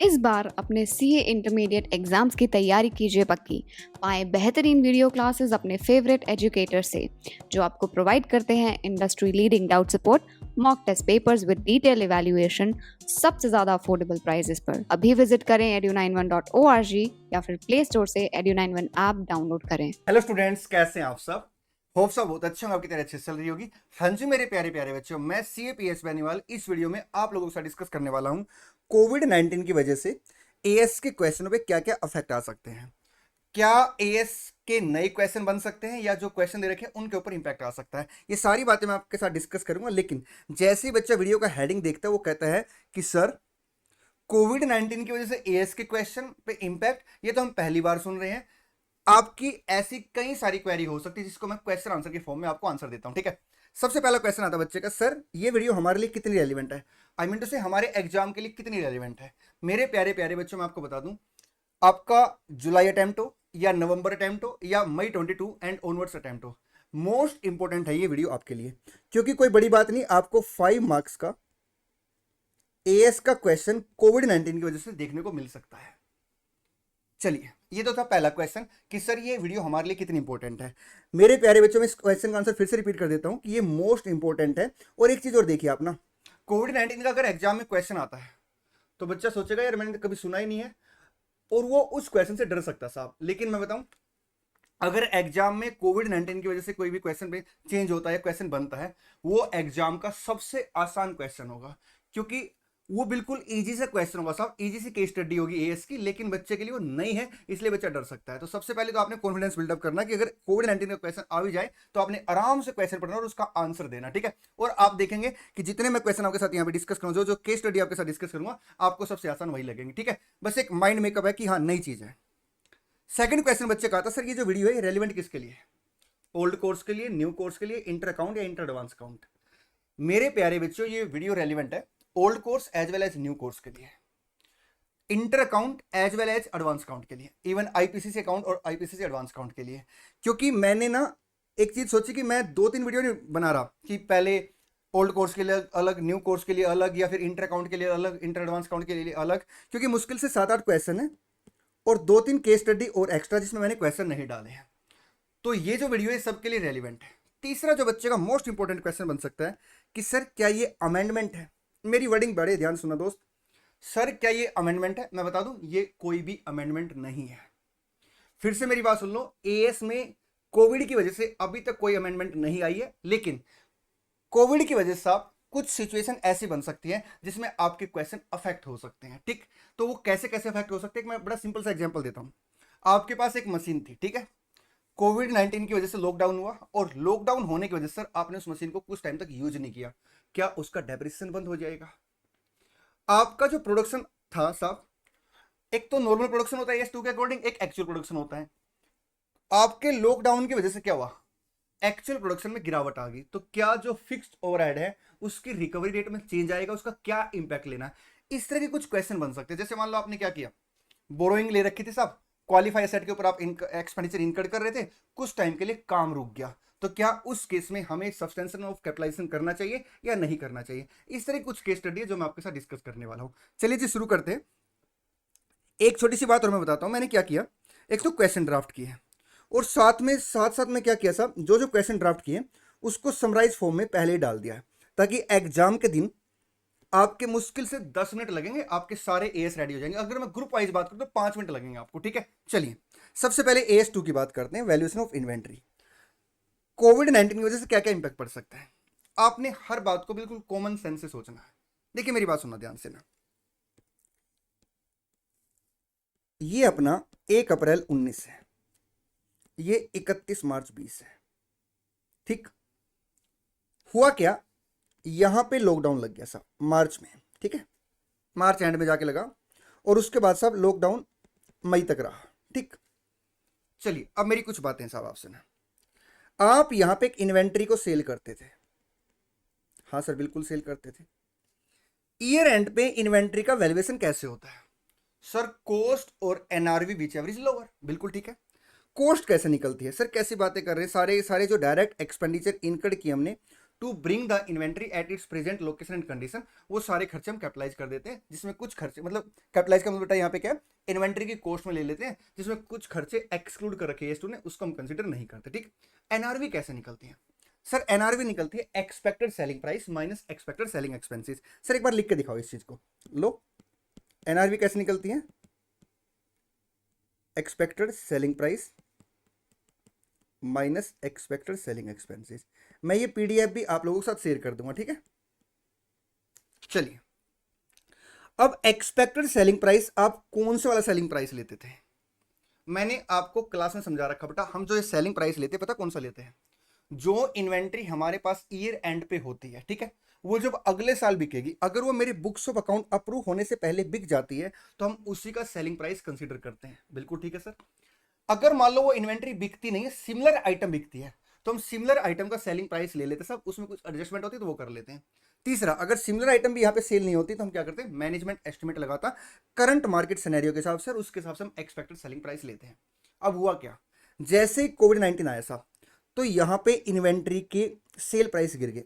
इस बार अपने CA intermediate exams की तैयारी कीजिए पक्की। पाएं बेहतरीन वीडियो क्लासेस अपने फेवरेट एजुकेटर से, जो आपको प्रोवाइड करते हैं industry leading doubt support, mock test papers with detail evaluation, सबसे ज़्यादा अफोर्डेबल प्राइसेस पर। अभी विजिट करें edu91.org या फिर प्ले स्टोर से edu91 ऐप डाउनलोड करें। हेलो स्टूडेंट्स, कैसे हैं आप सब? होप सब बहुत अच्छे होंगे, आपकी तरह अच्छे चल रही होगी। हाँ जी मेरे प्यारे प्यारे बच्चों, मैं सीएपीएस बेनीवाल इस वीडियो में आप लोगों के साथ डिस्कस करने वाला हूं कोविड-19 की वजह से एएस के क्वेश्चनों पे क्या क्या अफेक्ट आ सकते हैं। क्या एएस के नए क्वेश्चन बन सकते हैं या जो क्वेश्चन दे रखे हैं उनके ऊपर इंपैक्ट आ सकता है। ये सारी बातें मैं आपके साथ डिस्कस करूंगा, लेकिन जैसे ही बच्चा वीडियो का हेडिंग देखता है वो कहता है कि सर कोविड-19 की वजह से एएस के क्वेश्चन पे इंपैक्ट, ये तो हम पहली बार सुन रहे हैं। आपकी ऐसी कई सारी क्वेरी हो सकती है जिसको मैं क्वेश्चन आंसर के फॉर्म में आपको आंसर देता हूं, ठीक है। सबसे पहला क्वेश्चन आता है बच्चे का, सर ये वीडियो हमारे लिए कितनी रेलिवेंट है, आई मीन टू से हमारे एग्जाम के लिए कितनी रेलिवेंट है। मेरे प्यारे प्यारे बच्चों, मैं आपको बता दूं, आपका जुलाई अटेम्प्ट हो या नवंबर अटेम्प्ट हो या मई 22 एंड ऑनवर्ड्स अटेम्प्ट हो, मोस्ट इंपॉर्टेंट है ये वीडियो आपके लिए। क्योंकि कोई बड़ी बात नहीं, आपको 5 मार्क्स का एएस का क्वेश्चन कोविड-19 की वजह से देखने को मिल सकता है। चलिए, ये तो था पहला क्वेश्चन कि सर ये वीडियो हमारे लिए कितनी इंपॉर्टेंट है। मेरे प्यारे बच्चों, में इस क्वेश्चन का आंसर फिर से रिपीट कर देता हूं कि ये मोस्ट इंपॉर्टेंट है। और एक चीज और देखिए आप ना, कोविड-19 का अगर एग्जाम में क्वेश्चन आता है तो बच्चा सोचेगा यार मैंने कभी सुना ही नहीं है, और वो उस क्वेश्चन से डर सकता साहब। लेकिन मैं बताऊं, अगर एग्जाम में कोविड-19 की वजह से कोई भी क्वेश्चन पे चेंज होता है, क्वेश्चन बनता है, वो एग्जाम का सबसे आसान क्वेश्चन होगा। क्योंकि वो बिल्कुल इजी सा क्वेश्चन होगा साहब, इजी सी केस स्टडी होगी एएस की, लेकिन बच्चे के लिए वो नहीं है, इसलिए बच्चा डर सकता है। तो सबसे पहले तो आपने कॉन्फिडेंस बिल्डअप करना कि अगर कोविड-19 का क्वेश्चन आ भी जाए तो आपने आराम से क्वेश्चन पढ़ना और उसका आंसर देना, ठीक है। और आप देखेंगे कि जितने मैं क्वेश्चन आपके साथ यहाँ पे डिस्कस करूँ, जो केस स्टडी आपके साथ डिस्कस करूंगा, आपको सबसे आसान वही लगेंगे, ठीक है। बस एक माइंड मेकअप है कि हाँ नई चीज है। सेकंड क्वेश्चन बच्चे का था, सर ये जो वीडियो है रेलिवेंट किसके लिए, ओल्ड कोर्स के लिए, न्यू कोर्स के लिए, इंटर अकाउंट या इंटर एडवांस अकाउंट। मेरे प्यारे बच्चों, ये वीडियो रेलिवेंट है old course as well as new course के लिए, inter account as well as advance account के लिए, इवन आईपीसीसी अकाउंट और आईपीसीसी एडवांस अकाउंट के लिए। क्योंकि मैंने ना एक चीज सोची कि मैं 2-3 वीडियो नहीं बना रहा कि पहले ओल्ड कोर्स के लिए अलग, न्यू कोर्स के लिए अलग, या फिर इंटर अकाउंट के लिए अलग, इंटर एडवांस अकाउंट के लिए अलग। क्योंकि मुश्किल से 7-8 क्वेश्चन है और 2-3 केस स्टडी और एक्स्ट्रा जिसमें मैंने क्वेश्चन नहीं डाले हैं। तो ये जो वीडियो है सबके लिए रेलिवेंट है। तीसरा जो बच्चे का मोस्ट इंपॉर्टेंट क्वेश्चन बन सकता है कि सर क्या ये अमेंडमेंट है। मेरी वर्डिंग बड़े ध्यान सुना दोस्त, सर क्या ये अमेंडमेंट है। मैं बता दूं, ये कोई भी अमेंडमेंट नहीं है। फिर से मेरी बात सुन लो, एएस में कोविड की वजह से अभी तक कोई अमेंडमेंट नहीं आई है, लेकिन कोविड की वजह से आप कुछ सिचुएशन ऐसी बन सकती है जिसमें आपके क्वेश्चन अफेक्ट हो सकते हैं, ठीक। तो वो कैसे कैसे अफेक्ट हो सकते हैं, मैं बड़ा सिंपल सा एग्जांपल देता हूं। आपके पास एक मशीन थी, ठीक है। कोविड-19 की वजह से लॉकडाउन हुआ, और लॉकडाउन होने की वजह से आपने उस मशीन को कुछ टाइम तक यूज नहीं किया, क्या उसका डेप्रिसिएशन बंद हो जाएगा? आपका जो प्रोडक्शन था साहब, एक तो नॉर्मल प्रोडक्शन होता है एस टू के अकॉर्डिंग, एक एक्चुअल प्रोडक्शन होता है। आपके लॉकडाउन की वजह से क्या हुआ, एक्चुअल प्रोडक्शन में गिरावट आ गई, तो क्या जो फिक्स्ड ओवरहेड है उसकी रिकवरी रेट में चेंज आएगा, उसका क्या इंपैक्ट लेना है। इस तरह के कुछ क्वेश्चन बन सकते हैं। जैसे मान लो आपने क्या किया, बोरोइंग ले रखी थी साहब, क्वालिफाई एसेट के ऊपर आप एक्सपेंडिचर इनकर्ड कर रहे थे, कुछ टाइम के लिए काम रुक गया, तो क्या उस केस में हमें सब्सटेंशन ऑफ कैपिटलाइजेशन करना चाहिए या नहीं करना चाहिए। इस तरह कुछ केस स्टडी है जो मैं आपके साथ डिस्कस करने वाला हूं। चलिए जी शुरू करते हैं। एक छोटी सी बात और मैं बताता हूं मैंने क्या किया। एक तो क्वेश्चन ड्राफ्ट किए, और साथ साथ में क्या किया साहब, जो जो क्वेश्चन ड्राफ्ट किए उसको समराइज फॉर्म में पहले ही डाल दिया, ताकि एग्जाम के दिन आपके मुश्किल से 10 मिनट लगेंगे, आपके सारे एएस रेडी हो जाएंगे। अगर मैं ग्रुप वाइज बात करूं तो 5 मिनट लगेंगे आपको, ठीक है। चलिए सबसे पहले एएस 2 की बात करते हैं, वैल्यूएशन ऑफ इन्वेंट्री। कोविड-19 की वजह से क्या क्या इंपैक्ट पड़ सकता है, आपने हर बात को बिल्कुल कॉमन सेंस से सोचना है। देखिए मेरी बात सुनना ध्यान से ना, ये अपना 1 अप्रैल 19 है, ये 31 मार्च 20 है, ठीक। हुआ क्या, यहां पे लॉकडाउन लग गया साहब मार्च में, ठीक है, मार्च एंड में जाके लगा, और उसके बाद साहब लॉकडाउन मई तक रहा, ठीक। चलिए अब मेरी कुछ बातें साहब आपसे ना, आप यहां पे एक इन्वेंट्री को सेल करते थे, हाँ सर बिल्कुल सेल करते थे। ईयर एंड पे इन्वेंट्री का वैल्यूएशन कैसे होता है, सर कॉस्ट और एनआरवी बीच एवरेज लोअर, बिल्कुल ठीक है। कॉस्ट कैसे निकलती है, सर कैसी बातें कर रहे हैं, सारे सारे जो डायरेक्ट एक्सपेंडिचर इनकर्ड किए हमने, to bring the inventory at its present location and condition, वो सारे खर्चे हम कैपिटलाइज कर देते हैं, जिसमें कुछ खर्चे मतलब कैपिटलाइज का मतलब बेटा यहाँ पे क्या है, इन्वेंट्री की कॉस्ट में ले लेते हैं, जिसमें कुछ खर्चे एक्सक्लूड कर रखे हैं उसको हम कंसिडर नहीं करते। ठीक, एनआरवी कैसे निकलती है सर? एनआरवी निकलती है expected selling price minus expected selling expenses. Sir एक बार लिख के दिखाओ इस चीज को, लो एनआरवी कैसे निकलती है? Expected selling price minus expected selling expenses. मैं ये पीडीएफ भी आप लोगों के साथ शेयर कर दूंगा, ठीक है। चलिए, अब एक्सपेक्टेड सेलिंग प्राइस आप कौन से वाला सेलिंग प्राइस लेते थे? मैंने आपको क्लास में समझा रखा बेटा, हम जो ये सेलिंग प्राइस लेते हैं पता कौन सा लेते हैं? जो इन्वेंट्री हमारे पास ईयर एंड पे होती है, ठीक है, वो जब अगले साल बिकेगी, अगर वो मेरी बुक्स ऑफ अकाउंट अप्रूव होने से पहले बिक जाती है तो हम उसी का सेलिंग प्राइस कंसीडर करते हैं। बिल्कुल ठीक है सर। अगर मान लो वो इन्वेंट्री बिकती नहीं है, सिमिलर आइटम बिकती है, तो हम सिमिलर आइटम का सेलिंग प्राइस ले लेते हैं, सब उसमें कुछ एडजस्टमेंट होती है तो वो कर लेते हैं। तीसरा, अगर सिमिलर आइटम भी यहाँ पे सेल नहीं होती तो हम क्या करते हैं? मैनेजमेंट एस्टिमेट लगाता करंट मार्केट सिनेरियो के हिसाब से, और उसके हिसाब से हम एक्सपेक्टेड सेलिंग प्राइस लेते हैं। अब हुआ क्या, जैसे कोविड-19 आया साहब, तो यहाँ पे इन्वेंट्री के सेल प्राइस गिर गए।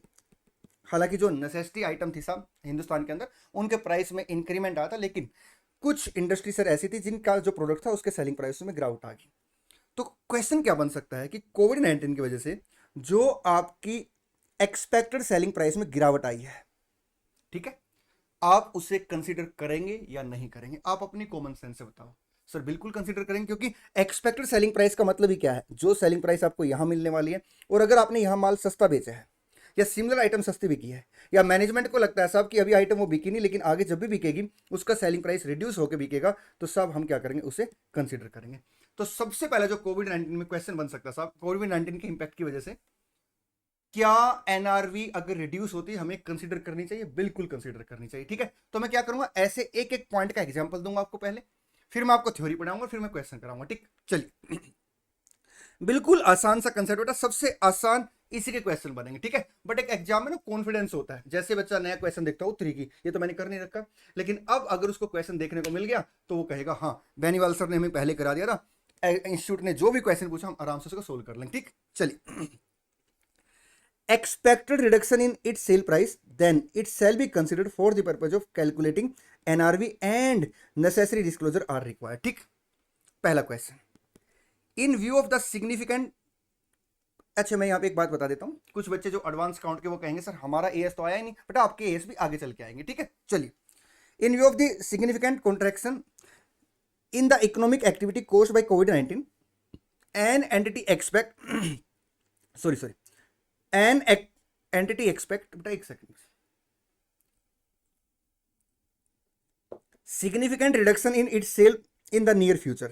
हालांकि जो नेसेसिटी आइटम थी साहब हिंदुस्तान के अंदर, उनके प्राइस में इंक्रीमेंट आया था, लेकिन कुछ इंडस्ट्री सर ऐसी थी जिनका जो प्रोडक्ट था उसके सेलिंग प्राइस में गिरावट आ गई। तो क्वेश्चन क्या बन सकता है कि कोविड-19 की वजह से जो आपकी एक्सपेक्टेड सेलिंग प्राइस में गिरावट आई है, ठीक है, आप उसे कंसीडर करेंगे या नहीं करेंगे? आप अपनी कॉमन सेंस से बताओ। सर बिल्कुल कंसीडर करेंगे, क्योंकि एक्सपेक्टेड सेलिंग प्राइस का मतलब ही क्या है? जो सेलिंग प्राइस आपको यहां मिलने वाली है, और अगर आपने यहां माल सस्ता बेचा है या सिमिलर आइटम सस्ती बिकी है, या मैनेजमेंट को लगता है साहब कि अभी आइटम वो बिकी नहीं लेकिन आगे जब भी बिकेगी उसका सेलिंग प्राइस रिड्यूस होकर बिकेगा, तो साहब हम क्या करेंगे? उसे कंसीडर करेंगे। तो सबसे पहले जो कोविड-19 में क्वेश्चन बन सकता है साहब, कोविड-19 के इंपैक्ट की वजह से क्या एनआरवी अगर रिड्यूस होती है हमें कंसीडर करनी चाहिए? बिल्कुल कंसीडर करनी चाहिए। ठीक है, तो मैं क्या करूंगा, ऐसे एक एक पॉइंट का एग्जांपल दूंगा आपको पहले, फिर मैं आपको थ्योरी पढ़ाऊंगा, फिर मैं क्वेश्चन कराऊंगा। ठीक, चलिए बिल्कुल आसान सा कंसेप्ट बेटा, सबसे आसान इसी के क्वेश्चन बनेंगे। ठीक है, बट एक एग्जाम में ना कॉन्फिडेंस होता है, जैसे बच्चा नया क्वेश्चन देखता हो उत्तरी की, ये तो मैंने कर नहीं रखा, लेकिन अब अगर उसको क्वेश्चन देखने को मिल गया तो वो कहेगा हाँ बेनीवाल सर ने हमें पहले करा दिया था, इंस्टीट्यूट ने जो भी क्वेश्चन पूछा हम आराम से उसको सोल्व कर लेंगे। ठीक, चलिए expected reduction in its sale price, then it shall be considered for the purpose of calculating NRV and necessary disclosure are required। ठीक, पहला question, in view of the significant, अच्छा मैं यहाँ पे एक बात बता देता हूँ, कुछ बच्चे जो एडवांस काउंट के वो कहेंगे सर हमारा एएस तो आया ही नहीं, बेटा आपके एएस भी आगे चल के आएंगे। ठीक है, चलिए, इन view of the significant contraction in the economic activity caused by covid an entity expect sorry an entity expect, बेटा एक second, significant reduction in its sale in the near future,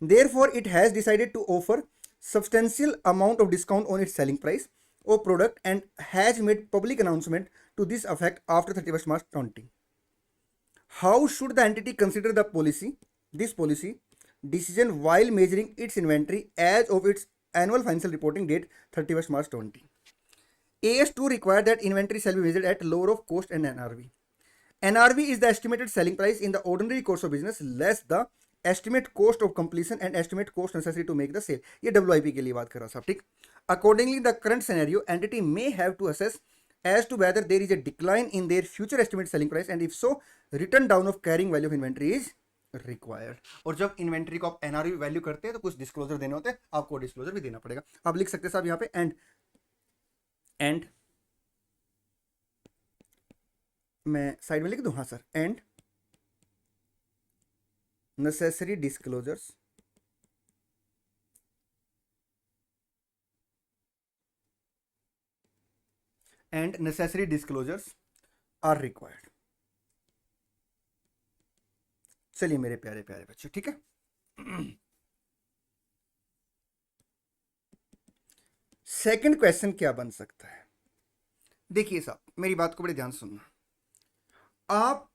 therefore it has decided to offer substantial amount of discount on its selling price or product and has made public announcement to this effect after 31st March 2020. How should the entity consider the this policy decision while measuring its inventory as of its annual financial reporting date 31st March 2020? AS2 require that inventory shall be measured at lower of cost and NRV. NRV is the estimated selling price in the ordinary course of business less the estimate cost of completion and estimate cost necessary to make the sale. ये WIP के लिए बात कर रहा साहब। ठीक, accordingly the current scenario entity may have to assess as to whether there is a decline in their future estimated selling price and if so written down of carrying value of inventory is required। और जब inventory को आप NRV value करते हैं तो कुछ disclosure देने होते हैं, आपको डिस्क्लोजर भी देना पड़ेगा। आप लिख सकते हैं साहब यहाँ पे एंड मैं साइड में लिख दूं, हाँ sir, and necessary disclosures are required. चलिए मेरे प्यारे प्यारे बच्चों, ठीक है, सेकंड क्वेश्चन क्या बन सकता है? देखिए साहब मेरी बात को बड़े ध्यान सुनना, आप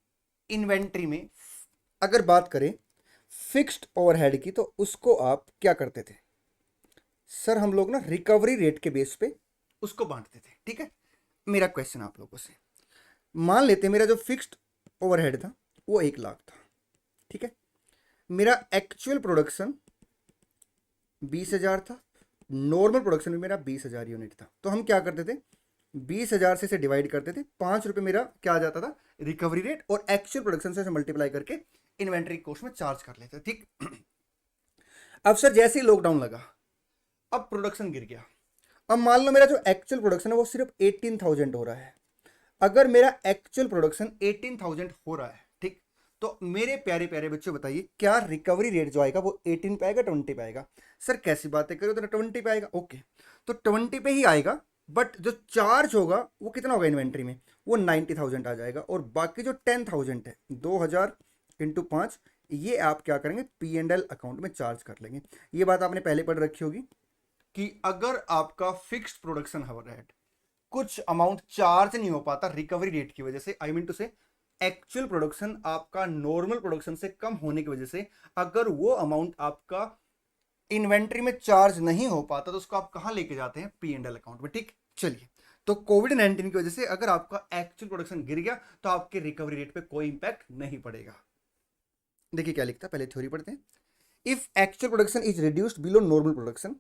इन्वेंट्री में अगर बात करें फिक्स्ड ओवरहेड की तो उसको आप क्या करते थे सर? हम लोग ना रिकवरी रेट के बेस पे उसको बांटते थे। ठीक है, मेरा क्वेश्चन आप लोगों से, मान लेते मेरा जो फिक्स्ड ओवरहेड था वो 1 लाख था, ठीक है, मेरा एक्चुअल प्रोडक्शन 20,000 था, नॉर्मल प्रोडक्शन भी मेरा 20,000 यूनिट था, तो हम क्या करते थे 20,000 से डिवाइड करते थे, 5 रुपये मेरा क्या आ जाता था रिकवरी रेट, और एक्चुअल प्रोडक्शन से मल्टीप्लाई करके इन्वेंट्री कॉस्ट में चार्ज कर लेते, ठीक। अब सर जैसे ही लॉकडाउन लगा, अब प्रोडक्शन गिर गया। अब मान लो मेरा जो एक्चुअल प्रोडक्शन है वो सिर्फ 18,000 हो रहा है। अगर मेरा एक्चुअल प्रोडक्शन 18,000 हो रहा है, ठीक, तो मेरे प्यारे प्यारे बच्चों बताइए क्या रिकवरी रेट जो आएगा वो 18 पे आएगा, 20 पे आएगा? सर कैसी बातें करो, तो 20 पे आएगा। ओके, तो 20 पे ही आएगा, बट जो चार्ज होगा वो कितना होगा इन्वेंट्री में, वो 90,000 आ जाएगा, और बाकी जो 10,000 है 2,000 इंटू 5, ये आप क्या करेंगे P&L अकाउंट में चार्ज कर लेंगे। ये बात आपने पहले पढ़ रखी होगी कि अगर आपका फिक्स्ड प्रोडक्शन रेट कुछ अमाउंट चार्ज नहीं हो पाता रिकवरी रेट की वजह से, आई मीन टू से एक्चुअल प्रोडक्शन आपका नॉर्मल प्रोडक्शन से कम होने की वजह से, अगर वो अमाउंट आपका इन्वेंट्री में चार्ज नहीं हो पाता तो उसको आप कहां लेके जाते हैं P&L अकाउंट में, ठीक। चलिए, तो कोविड-19 की वजह से अगर आपका एक्चुअल प्रोडक्शन गिर गया तो आपके रिकवरी रेट पे कोई इंपैक्ट नहीं पड़ेगा। देखिए क्या लिखता है, पहले थ्योरी पढ़ते हैं। If actual production is reduced below normal production,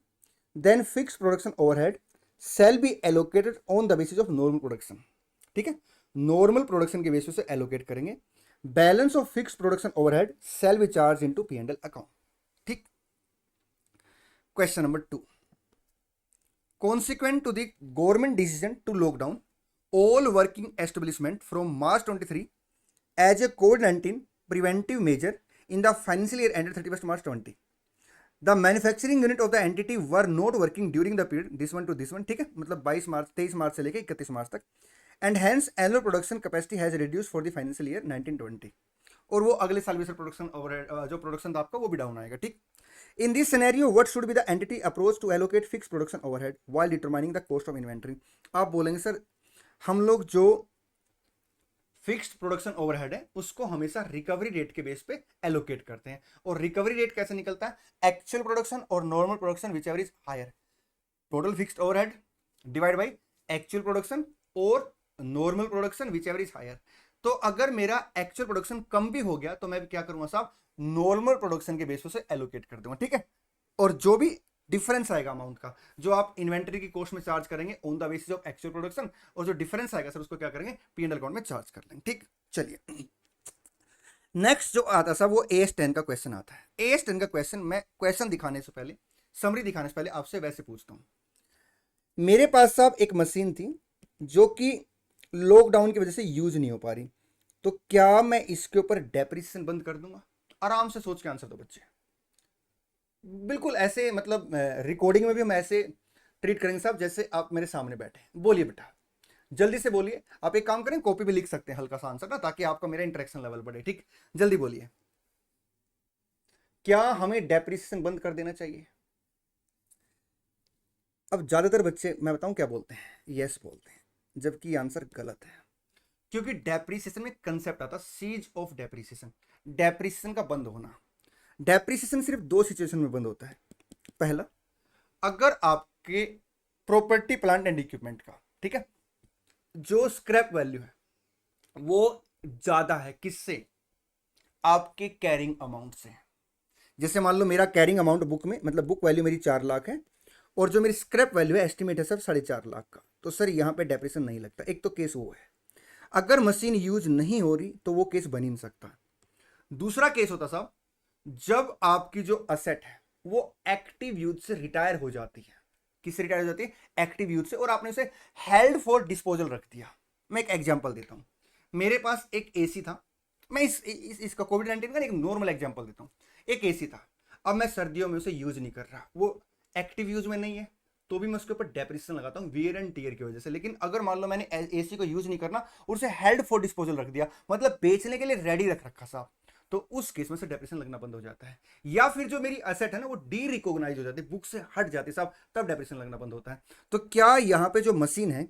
then fix production overhead shall be allocated on the basis of normal production, ठीक है, नॉर्मल प्रोडक्शन के बेसिस से एलोकेट करेंगे। Balance of fix production overhead shall be charged into P&L account, ठीक। Question number 2, consequent to the government decision to lock down all working establishment from March 23 as a COVID-19 preventive measure in the financial year ended 31st March 20, the manufacturing unit of the entity were not working during the period this one two this one, ठीक है, मतलब 23 मार्च से लेकर 31 मार्च तक, and hence annual production capacity has reduce for the financial year 1920, और वो अगले साल भी सर प्रोडक्शन ओवर जो प्रोडक्शन था आपका वो भी डाउन आएगा, ठीक। In this scenario what should be the entity approach to allocate fix production overhead while determining the cost of inventory. आप बोलेंगे सर हम लोग जो फिक्स्ड प्रोडक्शन ओवरहेड है उसको हमेशा रिकवरी रेट के बेस पे एलोकेट करते हैं, और रिकवरी रेट कैसे निकलता है, एक्चुअल प्रोडक्शन और normal production whichever is higher, total fixed overhead divide by actual production और normal production whichever is higher. तो अगर मेरा एक्चुअल प्रोडक्शन कम भी हो गया तो मैं क्या करूंगा साहब, नॉर्मल प्रोडक्शन के बेस से एलोकेट कर दूंगा, ठीक है, और जो भी डिफरेंस आएगा अमाउंट का जो आप इन्वेंटरी की कॉस्ट में चार्ज करेंगे on the basis of actual production, और जो डिफरेंस आएगा सर उसको क्या करेंगे P&L अकाउंट में चार्ज कर लेंगे, ठीक। चलिए नेक्स्ट जो आता साहब वो AS10 का क्वेश्चन आता है। AS10 का क्वेश्चन मैं क्वेश्चन दिखाने से पहले, समरी दिखाने से पहले आपसे वैसे पूछता हूं। मेरे पास साहब एक मशीन थी जो कि लॉकडाउन की वजह से यूज नहीं हो पा रही, तो क्या मैं इसके ऊपर डेप्रिसिएशन बंद कर दूंगा? आराम से सोच के आंसर दो बच्चे, बिल्कुल ऐसे, मतलब रिकॉर्डिंग में भी हम ऐसे ट्रीट करेंगे साहब जैसे आप मेरे सामने बैठे। बोलिए बेटा, जल्दी से बोलिए। आप एक काम करें, कॉपी पे लिख सकते हैं हल्का सा आंसर ना, ताकि आपका मेरा इंटरेक्शन लेवल बढ़े, ठीक। जल्दी बोलिए, क्या हमें डेप्रिसिएशन बंद कर देना चाहिए? अब ज्यादातर बच्चे मैं बताऊं क्या बोलते हैं, यस बोलते हैं, जबकि आंसर गलत है, क्योंकि डेप्रिसिएशन में कंसेप्ट आता सीज ऑफ डेप्रिसिएशन, डेप्रिसिएशन का बंद होना। डेप्रिसिएशन सिर्फ 2 सिचुएशन में बंद होता है। पहला, अगर आपके प्रॉपर्टी प्लांट एंड इक्विपमेंट का, ठीक है, जो स्क्रैप वैल्यू है वो ज्यादा है किससे, आपके कैरिंग अमाउंट से। जैसे मान लो मेरा कैरिंग अमाउंट बुक में, मतलब बुक वैल्यू मेरी 4 लाख है और जो मेरी स्क्रैप वैल्यू है एस्टिमेट है सर 4.5 लाख का, तो सर यहां पे डेप्रिसिएशन नहीं लगता। एक तो केस वो है, अगर मशीन यूज नहीं हो रही तो वो केस बन ही नहीं सकता। दूसरा केस होता साहब जब आपकी जो असेट है वो एक्टिव यूज से रिटायर हो जाती है। किससे रिटायर हो जाती है? एक्टिव यूज से, और आपने उसे हेल्ड फॉर डिस्पोजल रख दिया। मैं एक एग्जांपल देता हूं, मेरे पास एक एसी था, मैं इसका कोविड-19 का एक नॉर्मल एग्जांपल देता हूं। एक एसी था, अब मैं सर्दियों में उसे यूज नहीं कर रहा, वो एक्टिव यूज में नहीं है, तो भी मैं उसके ऊपर डेप्रिसिएशन लगाता हूं वियर एंड टियर की वजह से। लेकिन अगर मान लो मैंने एसी को यूज नहीं करना और उसे हेल्ड फॉर डिस्पोजल रख दिया, मतलब बेचने के लिए रेडी रख रखा साहब, तो उस केस में से डेप्रिसिएशन लगना बंद हो जाता है। या फिर जो मेरी एसेट है ना वो डी रिकॉग्नाइज हो जाती है, बुक से हट जाती है साहब, तब डेप्रिसिएशन लगना बंद होता है। तो क्या यहां पे जो मशीन है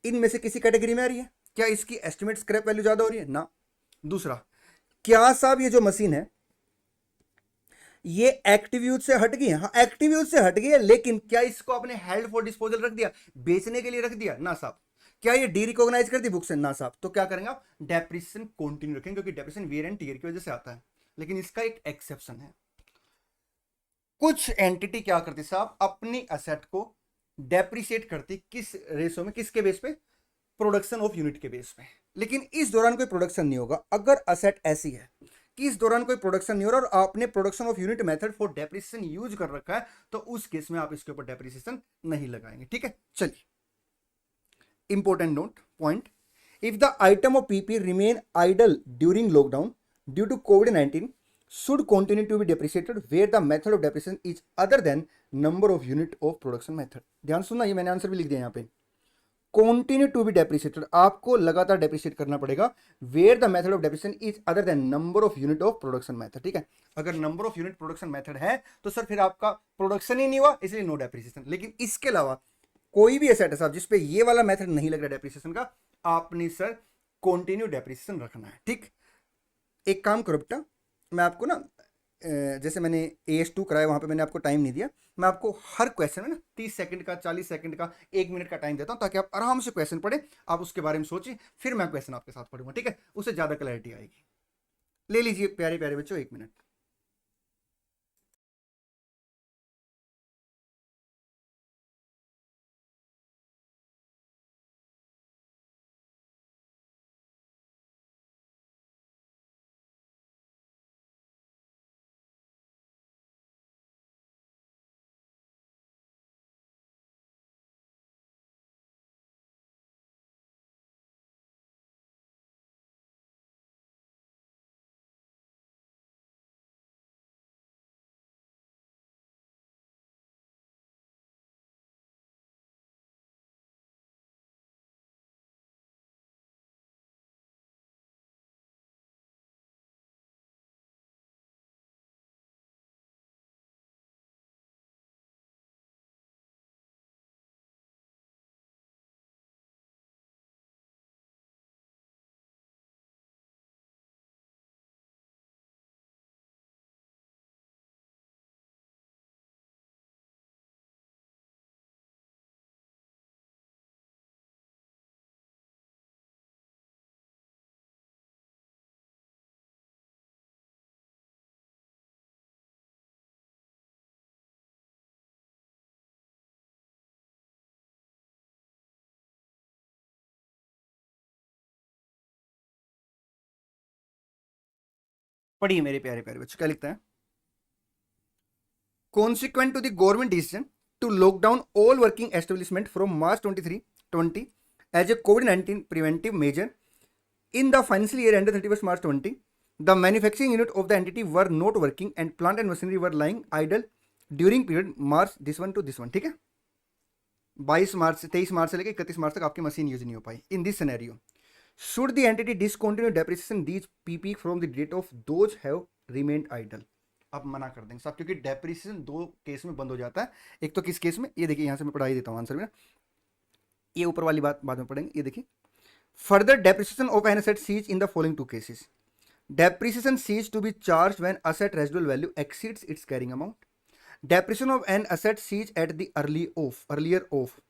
इनमें से किसी कैटेगरी में आ रही है? क्या इसकी एस्टिमेट स्क्रैप वैल्यू ज्यादा हो रही है? ना। दूसरा, क्या साहब ये जो मशीन है ये एक्टिव यूज से हट गई है? हाँ एक्टिव यूज से हट गई है, लेकिन क्या इसको आपने हेल्ड फॉर डिस्पोजल रख दिया, बेचने के लिए रख दिया? ना साहब। क्या ये डी रिकॉग्नाइज कर दी बुक से? ना साहब। तो क्या करेंगे आप? डेप्रिसिएशन कंटिन्यू रखेंगे, क्योंकि डेप्रिसिएशन वियर एंड टियर की वजह से आता है। लेकिन इसका एक एक्सेप्शन है, कुछ एंटिटी क्या करती साहब, अपनी असेट को डेप्रिशिएट करती किस रेशो में, किसके बेस पे, प्रोडक्शन ऑफ यूनिट के बेस पे। लेकिन इस दौरान कोई प्रोडक्शन नहीं होगा। अगर असेट ऐसी है कि इस दौरान कोई प्रोडक्शन नहीं हो रहा और आपने production of unit method for depreciation use कर रखा है, तो उस केस में आप इसके ऊपर डेप्रिसिएशन नहीं लगाएंगे। ठीक है, चलिए important note point, if the item of PP remain idle during lockdown due to कोविड-19 should continue to be depreciated where the method of depreciation is other than number of unit of production method। ध्यान सुनना, ये मैंने answer भी लिख दिया यहाँ पे, continue to be depreciated, आपको लगातार डेप्रिशिएट करना पड़ेगा, where the method of depreciation is other than number of unit of production method। ठीक है, अगर number of unit production method है तो सर फिर आपका प्रोडक्शन ही नहीं हुआ, इसलिए नो डेप्रिसिएशन। लेकिन इसके अलावा कोई भी एसेट है साहब जिसपे ये वाला मेथड नहीं लग रहा डेप्रिसिएशन का, आपने सर कंटिन्यू डेप्रिसिएशन रखना है। ठीक, एक काम करो बेटा, मैं आपको ना जैसे मैंने AS2 कराया वहाँ पे मैंने आपको टाइम नहीं दिया, मैं आपको हर क्वेश्चन में ना 30 सेकंड का, 40 सेकंड का, 1 मिनट का टाइम देता हूँ, ताकि आप आराम से क्वेश्चन पढ़े, आप उसके बारे में सोचिए, फिर मैं क्वेश्चन आपके साथ पढ़ूंगा। ठीक है, उससे ज़्यादा क्लैरिटी आएगी। ले लीजिए प्यारे प्यारे बच्चों 1 मिनट। पढ़िए मेरे प्यारे प्यारे बच्चों, क्या लिखता है, consequent to the government decision to lock down all working establishment from March 23, 20 as a COVID-19 preventive measure in the financial year ended 31st March 20, the manufacturing unit of the entity were not working and plant and machinery were lying idle during period March this one to this one। ठीक है, 22 मार्च से 23 मार्च से लेकर 31 मार्च तक आपकी machine use नहीं हो पाई। In this scenario should the entity discontinue depreciation these PP from the date of those have remained idle। आप मना कर देंगे साहब, क्योंकि डेप्रिसिएशन 2 केस में बंद हो जाता है। एक तो किस केस में, ये देखिए यहाँ से मैं पढ़ा ही देता हूँ आंसर में, ये ऊपर वाली बात बाद में पढ़ेंगे। ये देखिए, further depreciation of an asset cease in the following 2 cases, depreciation cease to be charge when asset residual value exceeds its carrying amount, depreciation of an asset cease at the earlier of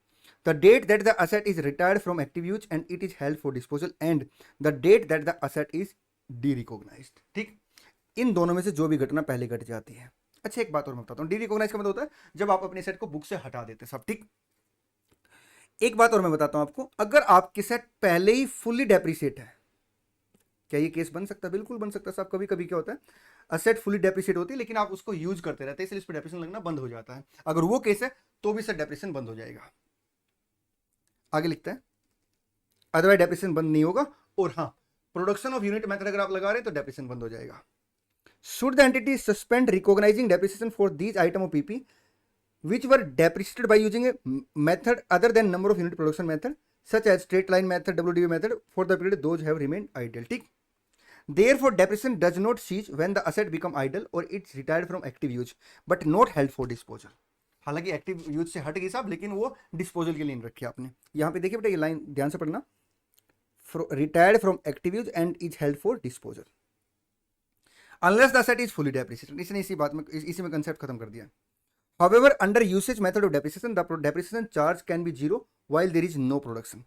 the date that the asset is retired from active use and it is held for disposal and the date that the asset is derecognized। ठीक, इन दोनों में से जो भी घटना पहले घट जाती है। अच्छा, एक बात और मैं बताता हूँ, डीरिकॉग्नाइज का मतलब होता है जब आप अपने सेट को बुक से हटा देते हैं सब। ठीक, एक बात और मैं बताता हूँ आपको, अगर आपकी सेट पहले ही फुल्ली डेप्रिसिएट है, क्या ये केस बन सकता है? बिल्कुल बन सकता है साहब। कभी कभी क्या होता है, असेट फुल्ली डेप्रिसिएट होती है लेकिन आप उसको यूज करते रहते हैं, इसलिए इस पर डेप्रिसिएशन लगना बंद हो जाता है। अगर वो केस है तो भी सर डेप्रिसिएशन बंद हो जाएगा। आगे लिखते हैं, अदरवाइज डेप्रिसिएशन बंद नहीं होगा। और हाँ, प्रोडक्शन ऑफ यूनिट मेथड अगर आप लगा रहे हैं तो डेप्रिसिएशन बंद हो जाएगा। Should the entity suspend recognising depreciation for these item of PP which were depreciated by using a method other than number of unit production method such as straight line method, WDV method for the period those have remained idle। ठीक, therefore depreciation does not cease when the asset become idle or it's retired from active use but not held for disposal। हालांकि active use से हट गई साहब, लेकिन वो disposal के लिए नहीं रखी आपने। यहाँ पे देखिए बेटा, ये लाइन ध्यान से पढ़ना, retired from active use and is held for disposal unless the asset is fully depreciated. इसने इसी बात में, इसी में कंसेप्ट खत्म कर दिया। However, under usage method of depreciation, the depreciation charge can be zero while there is no production.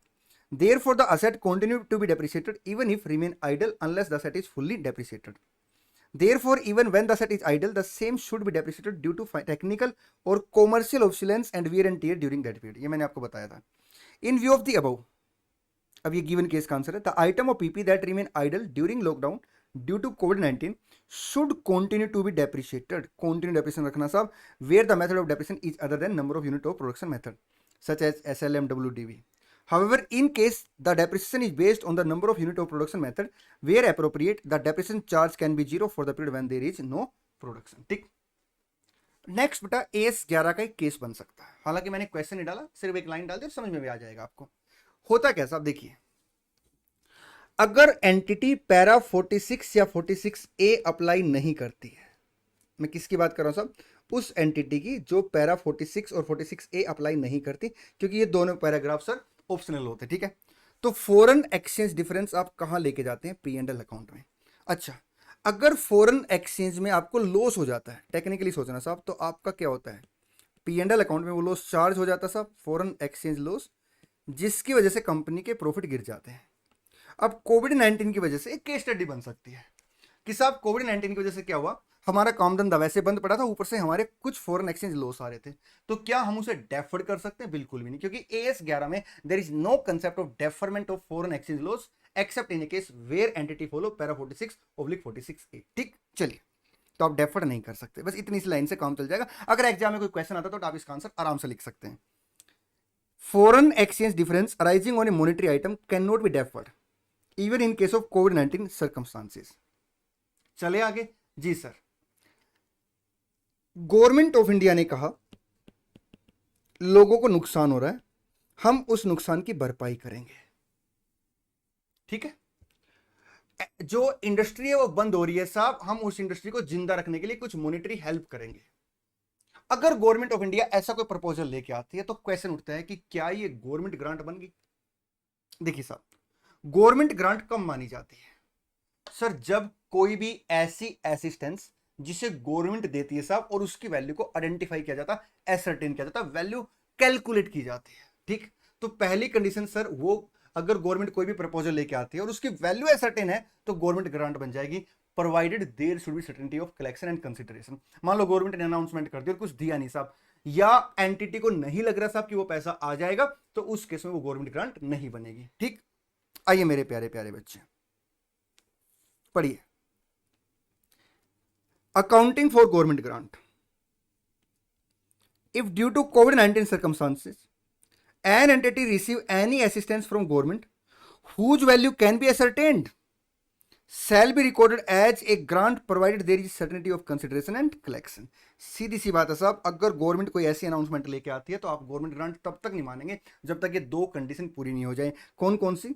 Therefore, the asset continue to be depreciated even if remain idle unless the asset is fully depreciated. Therefore, even when the asset is idle, the same should be depreciated due to technical or commercial obsolescence and wear and tear during that period. ये मैंने आपको बताया था. In view of the above, अब ये given case का answer है. The item of PP that remain idle during lockdown due to COVID-19 should continue to be depreciated. Continue depreciation रखना साहब. Where the method of depreciation is other than number of unit of production method, such as SLM, WDV. However, in case the depreciation is based on the number of unit of production method, where appropriate, the depreciation charge can be zero for the period when there is no production. ठीक. Next बेटा AS11 का एक case बन सकता है. हालांकि मैंने question नहीं डाला, सिर्फ एक लाइन डाल दी, समझ में भी आ जाएगा आपको. होता कैसा, आप देखिए. अगर एंटिटी पैरा 46 या 46A अप्लाई नहीं करती है, मैं किसकी बात कर रहा हूं साहब, उस एंटिटी की जो पैरा 46 और 46A अप्लाई नहीं करती, क्योंकि ये दोनों पैराग्राफ सर ऑप्शनल होते हैं. ठीक है. तो फॉरेन एक्सचेंज डिफरेंस आप कहां लेके जाते हैं, P&L अकाउंट में. अच्छा, अगर फॉरेन एक्सचेंज में आपको लॉस हो जाता है, टेक्निकली सोचना साहब, तो आपका क्या होता है, P&L अकाउंट में वो लॉस चार्ज हो जाता है साहब, फॉरेन एक्सचेंज लॉस, जिसकी वजह से कंपनी के प्रॉफिट गिर जाते हैं. अब कोविड-19 की वजह से एक केस स्टडी बन सकती है कि साहब कोविड-19 की वजह से क्या हुआ, हमारा काम धंधा वैसे बंद पड़ा था, ऊपर से हमारे कुछ फॉरेन एक्सचेंज लॉस आ रहे थे. तो क्या हम उसे डेफर्ड कर सकते हैं? बिल्कुल भी नहीं, क्योंकि AS11 में there is no concept of deferment of foreign exchange loss except in a case where entity follow para 46/46A. ठीक. चलिए, तो आप डेफर्ड नहीं कर सकते. बस इतनी सी लाइन से काम चल जाएगा. अगर एग्जाम में कोई क्वेश्चन आता तो आप इसका आंसर आराम से लिख सकते हैं. Foreign exchange difference arising on A monetary item can not be deferred even in case of covid circumstances. चले आगे. जी सर, गवर्नमेंट ऑफ इंडिया ने कहा लोगों को नुकसान हो रहा है, हम उस नुकसान की भरपाई करेंगे. ठीक है. जो इंडस्ट्री है वो बंद हो रही है साहब, हम उस इंडस्ट्री को जिंदा रखने के लिए कुछ मॉनेटरी हेल्प करेंगे. अगर गवर्नमेंट ऑफ इंडिया ऐसा कोई प्रपोजल लेके आती है तो क्वेश्चन उठता है कि क्या ये गवर्नमेंट ग्रांट बन गई. देखिए साहब, गवर्नमेंट ग्रांट कब मानी जाती है सर, जब कोई भी ऐसी असिस्टेंस जिसे गवर्नमेंट देती है साहब और उसकी वैल्यू को आइडेंटिफाई किया जाता, एसर्टेन किया जाता, वैल्यू कैलकुलेट की जाती है. ठीक. तो पहली कंडीशन सर, वो अगर गवर्नमेंट कोई भी प्रपोजल लेके आती है और उसकी वैल्यू एसर्टेन है तो गवर्नमेंट ग्रांट बन जाएगी, provided there should be certainty of collection and consideration. मान लो गवर्नमेंट ने अनाउंसमेंट कर दी और कुछ दिया नहीं साहब, या एंटिटी को नहीं लग रहा साहब कि वो पैसा आ जाएगा, तो उस केस में वो गवर्नमेंट ग्रांट नहीं बनेगी. ठीक. आइए मेरे प्यारे प्यारे बच्चे, पढ़िए. Accounting for government grant. If due to COVID-19 circumstances an entity receive any assistance from government whose value can be ascertained shall be recorded as a grant provided there is certainty of consideration and collection. सीधी सी बात है साहब, अगर government कोई ऐसी announcement लेके आती है तो आप गवर्नमेंट ग्रांट तब तक नहीं मानेंगे जब तक ये दो कंडीशन पूरी नहीं हो जाए. कौन कौन सी?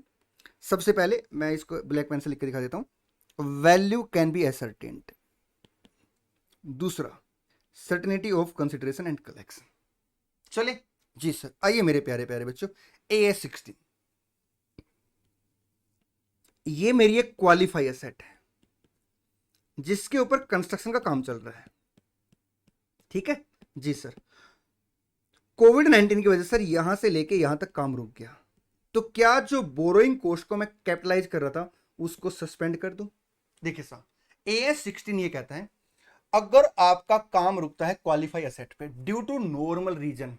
सबसे पहले मैं इसको ब्लैक पेन से लिख के दिखा देता हूं, वैल्यू कैन बी एसर्टेन्ड. दूसरा, certainty of consideration and collection. चले जी सर. आइए मेरे प्यारे प्यारे बच्चों, AS16 ये मेरी एक क्वालिफाई एसेट है जिसके ऊपर कंस्ट्रक्शन का काम चल रहा है. ठीक है जी सर. कोविड-19 की वजह से सर यहां से लेके यहां तक काम रुक गया, तो क्या जो बोरोइंग कॉस्ट को मैं कैपिटलाइज कर रहा था उसको सस्पेंड कर दूं? देखिए साहब, AS16 ये कहता है अगर आपका काम रुकता है क्वालिफाई एसेट पे ड्यू टू नॉर्मल रीजन,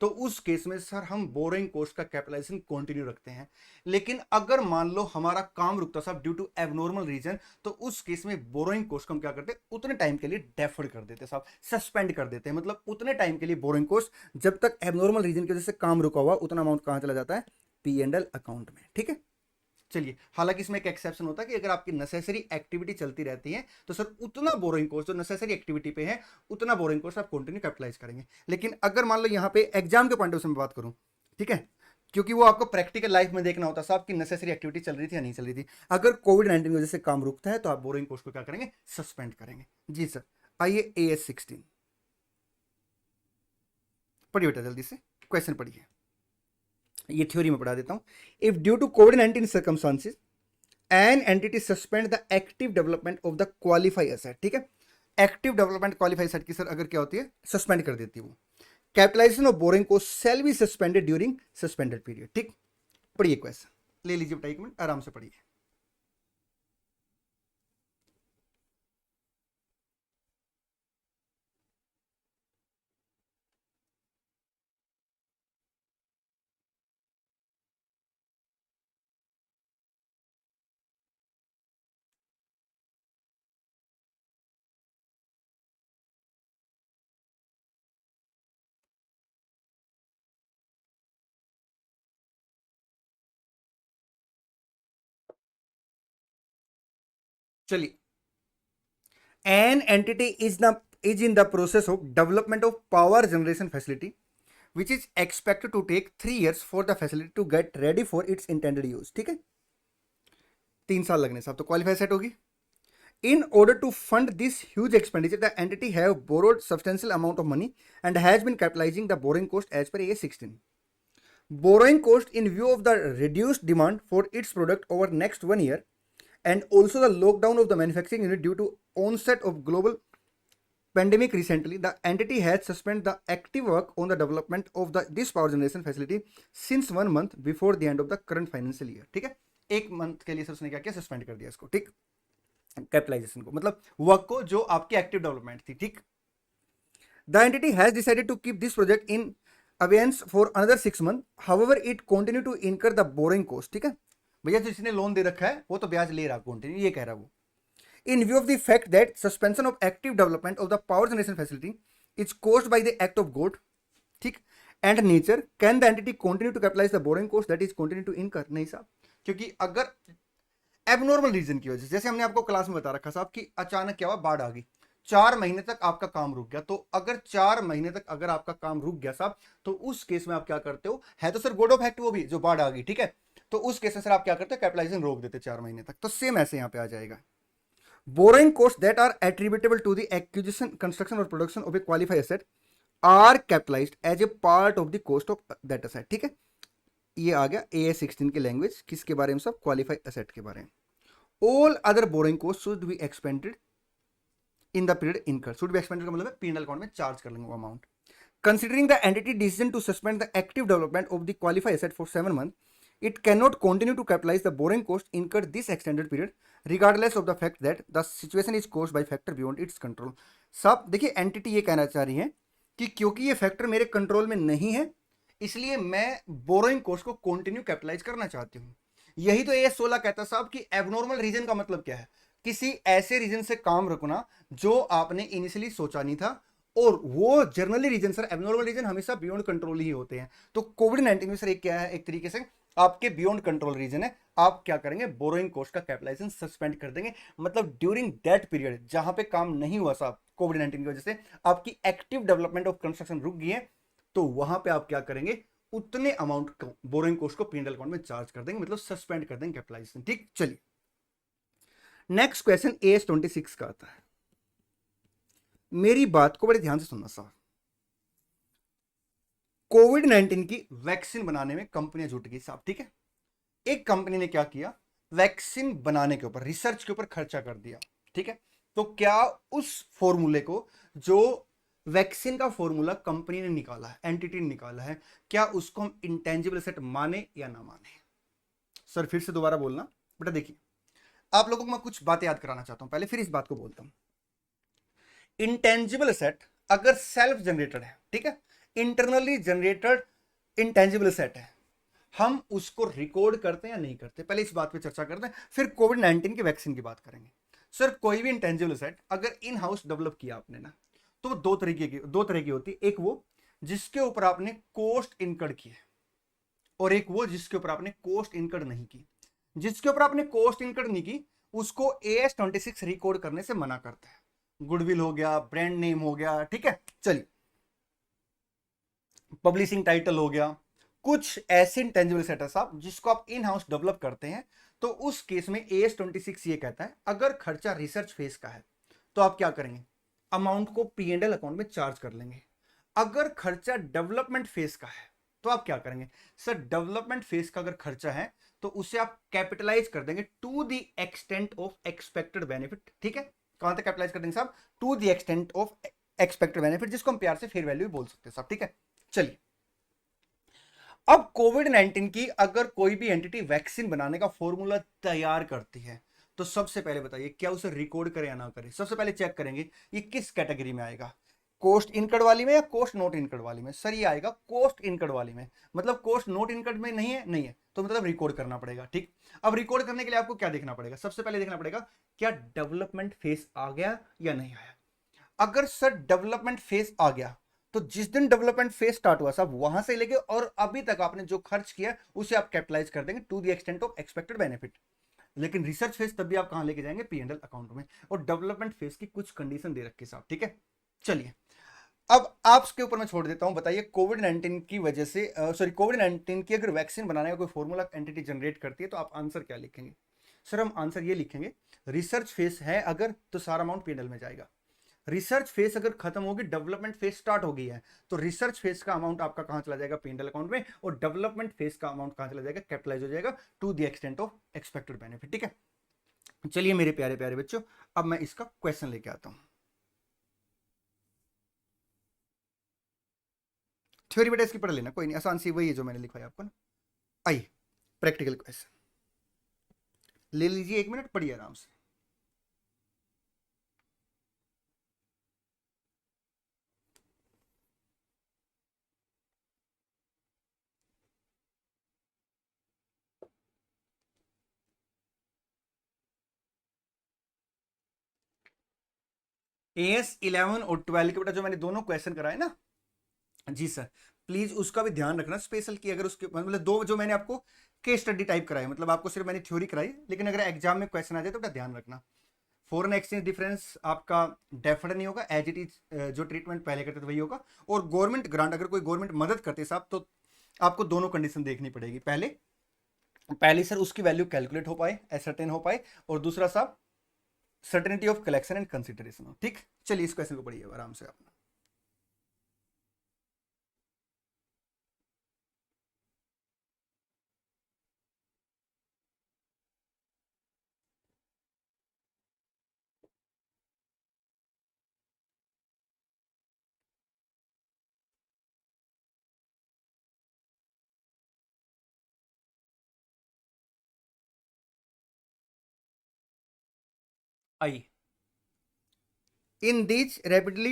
तो उस केस में सर हम बोरोइंग कॉस्ट का कैपिटलाइजेशन कंटिन्यू रखते हैं. लेकिन अगर मान लो हमारा काम रुकता साहब ड्यू टू एबनॉर्मल रीजन, तो उस केस में बोरोइंग कॉस्ट को हम क्या करते हैं, उतने टाइम के लिए डेफर्ड कर देते हैं साहब, सस्पेंड कर देते हैं. मतलब उतने टाइम के लिए बोरोइंग कॉस्ट, जब तक एबनॉर्मल रीजन की वजह से काम रुका हुआ, उतना अमाउंट कहां चला जाता है, P&L अकाउंट में. ठीक है. चलिए, हालांकि इसमें एक एक्सेप्शन होता है कि अगर आपकी नेसेसरी एक्टिविटी चलती रहती है तो सर उतना बोरोइंग कॉस्ट जो नेसेसरी एक्टिविटी पे है उतना बोरोइंग कॉस्ट आप कंटिन्यू कैपिटलाइज करेंगे. लेकिन अगर मान लो यहाँ पे एग्जाम के पॉइंट ऑफ व्यू से बात करूं, ठीक है, क्योंकि वो आपको प्रैक्टिकल लाइफ में देखना होता है साहब कि नेसेसरी एक्टिविटी चल रही थी या नहीं चल रही थी. अगर कोविड-19 की वजह से काम रुकता है तो आप बोरोइंग कॉस्ट को क्या करेंगे, सस्पेंड करेंगे. जी सर. आइए AS16 पढ़िए बेटा, जल्दी से क्वेश्चन पढ़िए. ये थ्योरी में पढ़ा देता हूं. इफ ड्यू टू कोविड-19 circumstances an entity suspend the active development of the qualify asset. ठीक है. एक्टिव डेवलपमेंट क्वालिफाई एसेट की सर अगर क्या होती है, सस्पेंड कर देती है वो, कैपिटलाइजेशन ऑफ बोरिंग को shall be suspended during suspended period. ठीक. पढ़िए क्वेश्चन, ले लीजिए बेटा, एक मिनट आराम से पढ़िए. चलिए, an entity is in the process of development of power generation facility which is expected to take 3 years for the facility to get ready for its intended use. ठीक है, 3 साल लगने साहब, तो क्वालिफाई सेट होगी. In order to fund this huge expenditure, the entity have borrowed substantial amount of money and has been capitalizing the borrowing cost as per AS 16. Borrowing cost in view of the reduced demand for its product over next 1 year and also the lockdown of the manufacturing unit due to onset of global pandemic recently, the entity has suspended the active work on the development of this power generation facility since 1 month before the end of the current financial year. ठीक है, 1 month के लिए sir उसने क्या किया, suspend कर दिया इसको. ठीक, कैपिटलाइजेशन को, मतलब वर्क को जो आपकी एक्टिव डेवलपमेंट थी. ठीक, the entity has decided to keep this project in abeyance for another 6 month. However it continue to incur the borrowing cost. ठीक है भैया, जो इसने लोन दे रखा है वो तो ब्याज ले रहा कंटिन्यू, ये कह रहा है वो. In view of the fact that suspension of active development of the power generation facility is caused by the act of God, ठीक, and nature, can the entity continue to capitalize the borrowing cost that is continue to incur? नहीं साहब, क्योंकि अगर abnormal reason की वजह से, जैसे हमने आपको क्लास में बता रखा साहब कि अचानक क्या हुआ, बाढ़ आ गई, 4 महीने तक आपका काम रुक गया, तो अगर 4 महीने तक अगर आपका काम रुक गया साहब, तो उस केस में आप क्या करते हो, है तो सर गॉड ऑफ एक्ट वो भी, जो बाढ़ आ गई. ठीक है, तो उस केस में सर आप क्या करते हो, कैपिटलाइजेशन रोक देते 4 महीने तक. तो सेम ऐसे यहाँ पे आ जाएगा. Borrowing costs that are attributable to the acquisition, construction or production of a qualified asset are capitalized as a part of the cost of that asset. ठीक है, ये आ गया AS 16 की लैंग्वेज. किसके बारे में सब, क्वालिफाइड एसेट के बारे में. All other borrowing costs should be expended in the period incurred. should be expended का मतलब है P&L अकाउंट में चार्ज कर लेंगे वो amount. Considering the entity decision to suspend the active development of the qualified asset for 7 months, it cannot continue to capitalize the borrowing cost incurred this extended period, regardless of the fact that the situation is caused by factor beyond its control. सब देखिए, entity ये कहना चाह रही है कि क्योंकि ये फैक्टर मेरे कंट्रोल में नहीं है, इसलिए मैं बोरोइंग कोस्ट को कंटिन्यू कैपिटलाइज करना चाहती हूँ. यही तो AS 16 कहता साहब कि एबनॉर्मल रीजन का मतलब क्या है, किसी ऐसे रीजन से काम रखना जो आपने इनिशियली सोचा नहीं था, और वो generally reason sir, abnormal reason हमेशा बियॉन्ड कंट्रोल ही होते हैं. तो कोविड-19 में सर एक क्या है, एक तरीके से आपके बियॉन्ड कंट्रोल रीजन है. आप क्या करेंगे, बोरोइंग कोस्ट का कैपिटलाइजेशन सस्पेंड कर देंगे. मतलब ड्यूरिंग दैट पीरियड जहां पे काम नहीं हुआ साहब कोविड-19 की वजह से, आपकी एक्टिव डेवलपमेंट ऑफ कंस्ट्रक्शन रुक गई है, तो वहां पे आप क्या करेंगे, उतने अमाउंट को बोरोइंग कोस्ट को P&L अकाउंट में चार्ज कर देंगे, मतलब सस्पेंड कर देंगे कैपिटलाइजेशन. ठीक, चलिए नेक्स्ट क्वेश्चन AS 26 का आता है. मेरी बात को बड़े ध्यान से सुनना साहब. कोविड-19 की वैक्सीन बनाने में कंपनियां जुट गई साहब. ठीक है, एक कंपनी ने क्या किया, वैक्सीन बनाने के ऊपर, रिसर्च के ऊपर खर्चा कर दिया. ठीक है, तो क्या उस फॉर्मूले को, जो वैक्सीन का फॉर्मूला कंपनी ने निकाला है, एंटिटी ने निकाला है, क्या उसको हम इंटेंजिबल एसेट माने या ना माने. सर फिर से दोबारा बोलना बेटा. देखिए, आप लोगों को मैं कुछ बातें याद कराना चाहता हूं पहले, फिर इस बात को बोलता हूं. इंटेंजिबल एसेट अगर सेल्फ जनरेटेड है, ठीक है, इंटरनली जनरेटेड इंटेंजिबल एसेट है, हम उसको रिकॉर्ड करते हैं या नहीं करते, पहले इस बात पे चर्चा करते हैं, फिर कोविड-19 की वैक्सीन की बात करेंगे. सर कोई भी इंटेंजिबल एसेट अगर इन हाउस डेवलप किया आपने ना, तो दो तरह की होती है. एक वो जिसके ऊपर आपने कॉस्ट इनकर्ड की है, और एक वो जिसके ऊपर आपने कॉस्ट इनकर्ड नहीं की. जिसके ऊपर आपने कॉस्ट इनकर्ड नहीं की उसको AS 26 रिकॉर्ड करने से मना करता है. गुडविल हो गया, ब्रांड नेम हो गया, ठीक है, चलिए पब्लिशिंग टाइटल हो गया, कुछ ऐसे इंटेंजिबल एसेट है साहब जिसको आप इन हाउस डेवलप करते हैं, तो उस केस में AS 26 ये कहता है अगर खर्चा रिसर्च फेज का है तो आप क्या करेंगे, अमाउंट को P&L अकाउंट में चार्ज कर लेंगे. अगर खर्चा डेवलपमेंट फेज का है तो आप क्या करेंगे, सर डेवलपमेंट फेज का अगर खर्चा है तो उसे आप कैपिटलाइज कर देंगे to the extent of expected benefit. ठीक है, कहां तक कैपिटलाइज कर देंगे साहब, to the extent of expected benefit, जिसको हम प्यार से फेयर वैल्यू भी बोल सकते हैं साहब. ठीक है, चलिए अब कोविड-19 की अगर कोई भी एंटिटी वैक्सीन बनाने का फॉर्मूला तैयार करती है, तो सबसे पहले बताइए क्या उसे रिकॉर्ड करे या ना करे. सबसे पहले चेक करेंगे ये किस कैटेगरी में आएगा, कोस्ट इनकर्ड वाली में या कोस्ट नॉट इनकर्ड वाली में. सर ये आएगा कोस्ट इनकर्ड वाली में, मतलब कोस्ट नॉट इनकर्ड में नहीं है, नहीं है तो मतलब रिकॉर्ड करना पड़ेगा. ठीक, अब रिकॉर्ड करने के लिए आपको क्या देखना पड़ेगा, सबसे पहले देखना पड़ेगा क्या डेवलपमेंट फेज आ गया या नहीं आया. अगर सर डेवलपमेंट फेज आ गया तो जिस दिन डेवलपमेंट फेज स्टार्ट हुआ साहब वहां से लेके और अभी तक आपने जो खर्च किया उसे आप कैपिटलाइज कर देंगे to the extent of expected benefit. लेकिन रिसर्च फेज तब भी आप कहां लेके जाएंगे, P&L अकाउंट में। और डेवलपमेंट फेज की कुछ कंडीशन दे रखी साहब, ठीक है। चलिए अब आपके ऊपर मैं छोड़ देता हूं, बताइए कोविड-19 की वजह से कोविड-19 की अगर वैक्सीन बनाने का कोई फॉर्मूला एंटिटी जनरेट करती है तो आप आंसर क्या लिखेंगे? सर हम आंसर ये लिखेंगे, रिसर्च फेज है अगर तो सारा अमाउंट P&L में जाएगा। रिसर्च फेज अगर खत्म होगी, डेवलपमेंट फेज स्टार्ट हो गई है, तो रिसर्च फेज का अमाउंट आपका कहां चला जाएगा, P&L अकाउंट में, और डेवलपमेंट फेज का अमाउंट कहां चला जाएगा, कैपिटलाइज हो जाएगा to the extent of expected benefit, ठीक है। चलिए मेरे प्यारे प्यारे बच्चों, अब मैं इसका क्वेश्चन लेके आता हूं। थ्योरी बेटा इसकी पढ़ लेना, कोई नहीं, आसान सी वही है जो मैंने लिखवाया आपको ना। आइए प्रैक्टिकल क्वेश्चन ले लीजिए, 1 मिनट पढ़िए आराम से। AS11 और 12 के बेटा जो मैंने दोनों क्वेश्चन कराए ना, जी सर, प्लीज उसका भी ध्यान रखना स्पेशल की, अगर उसके मतलब दो जो मैंने आपको केस स्टडी टाइप कराई, मतलब आपको सिर्फ मैंने थ्योरी कराई, लेकिन अगर एग्जाम में क्वेश्चन आ जाए तो बेटा ध्यान रखना। फॉरेन एक्सचेंज डिफरेंस आपका डेफर्ड नहीं होगा, एज इट इज जो ट्रीटमेंट पहले करते थे वही होगा। और गवर्नमेंट ग्रांट, अगर कोई गवर्नमेंट मदद करते साहब तो आपको दोनों कंडीशन देखनी पड़ेगी, पहली सर उसकी वैल्यू कैलकुलेट हो पाए, एसर्टेन हो पाए, और दूसरा साहब certainty of collection and consideration हो, ठीक। चलिए इस क्वेश्चन को पढ़िए आराम से अपना। आइए, in these rapidly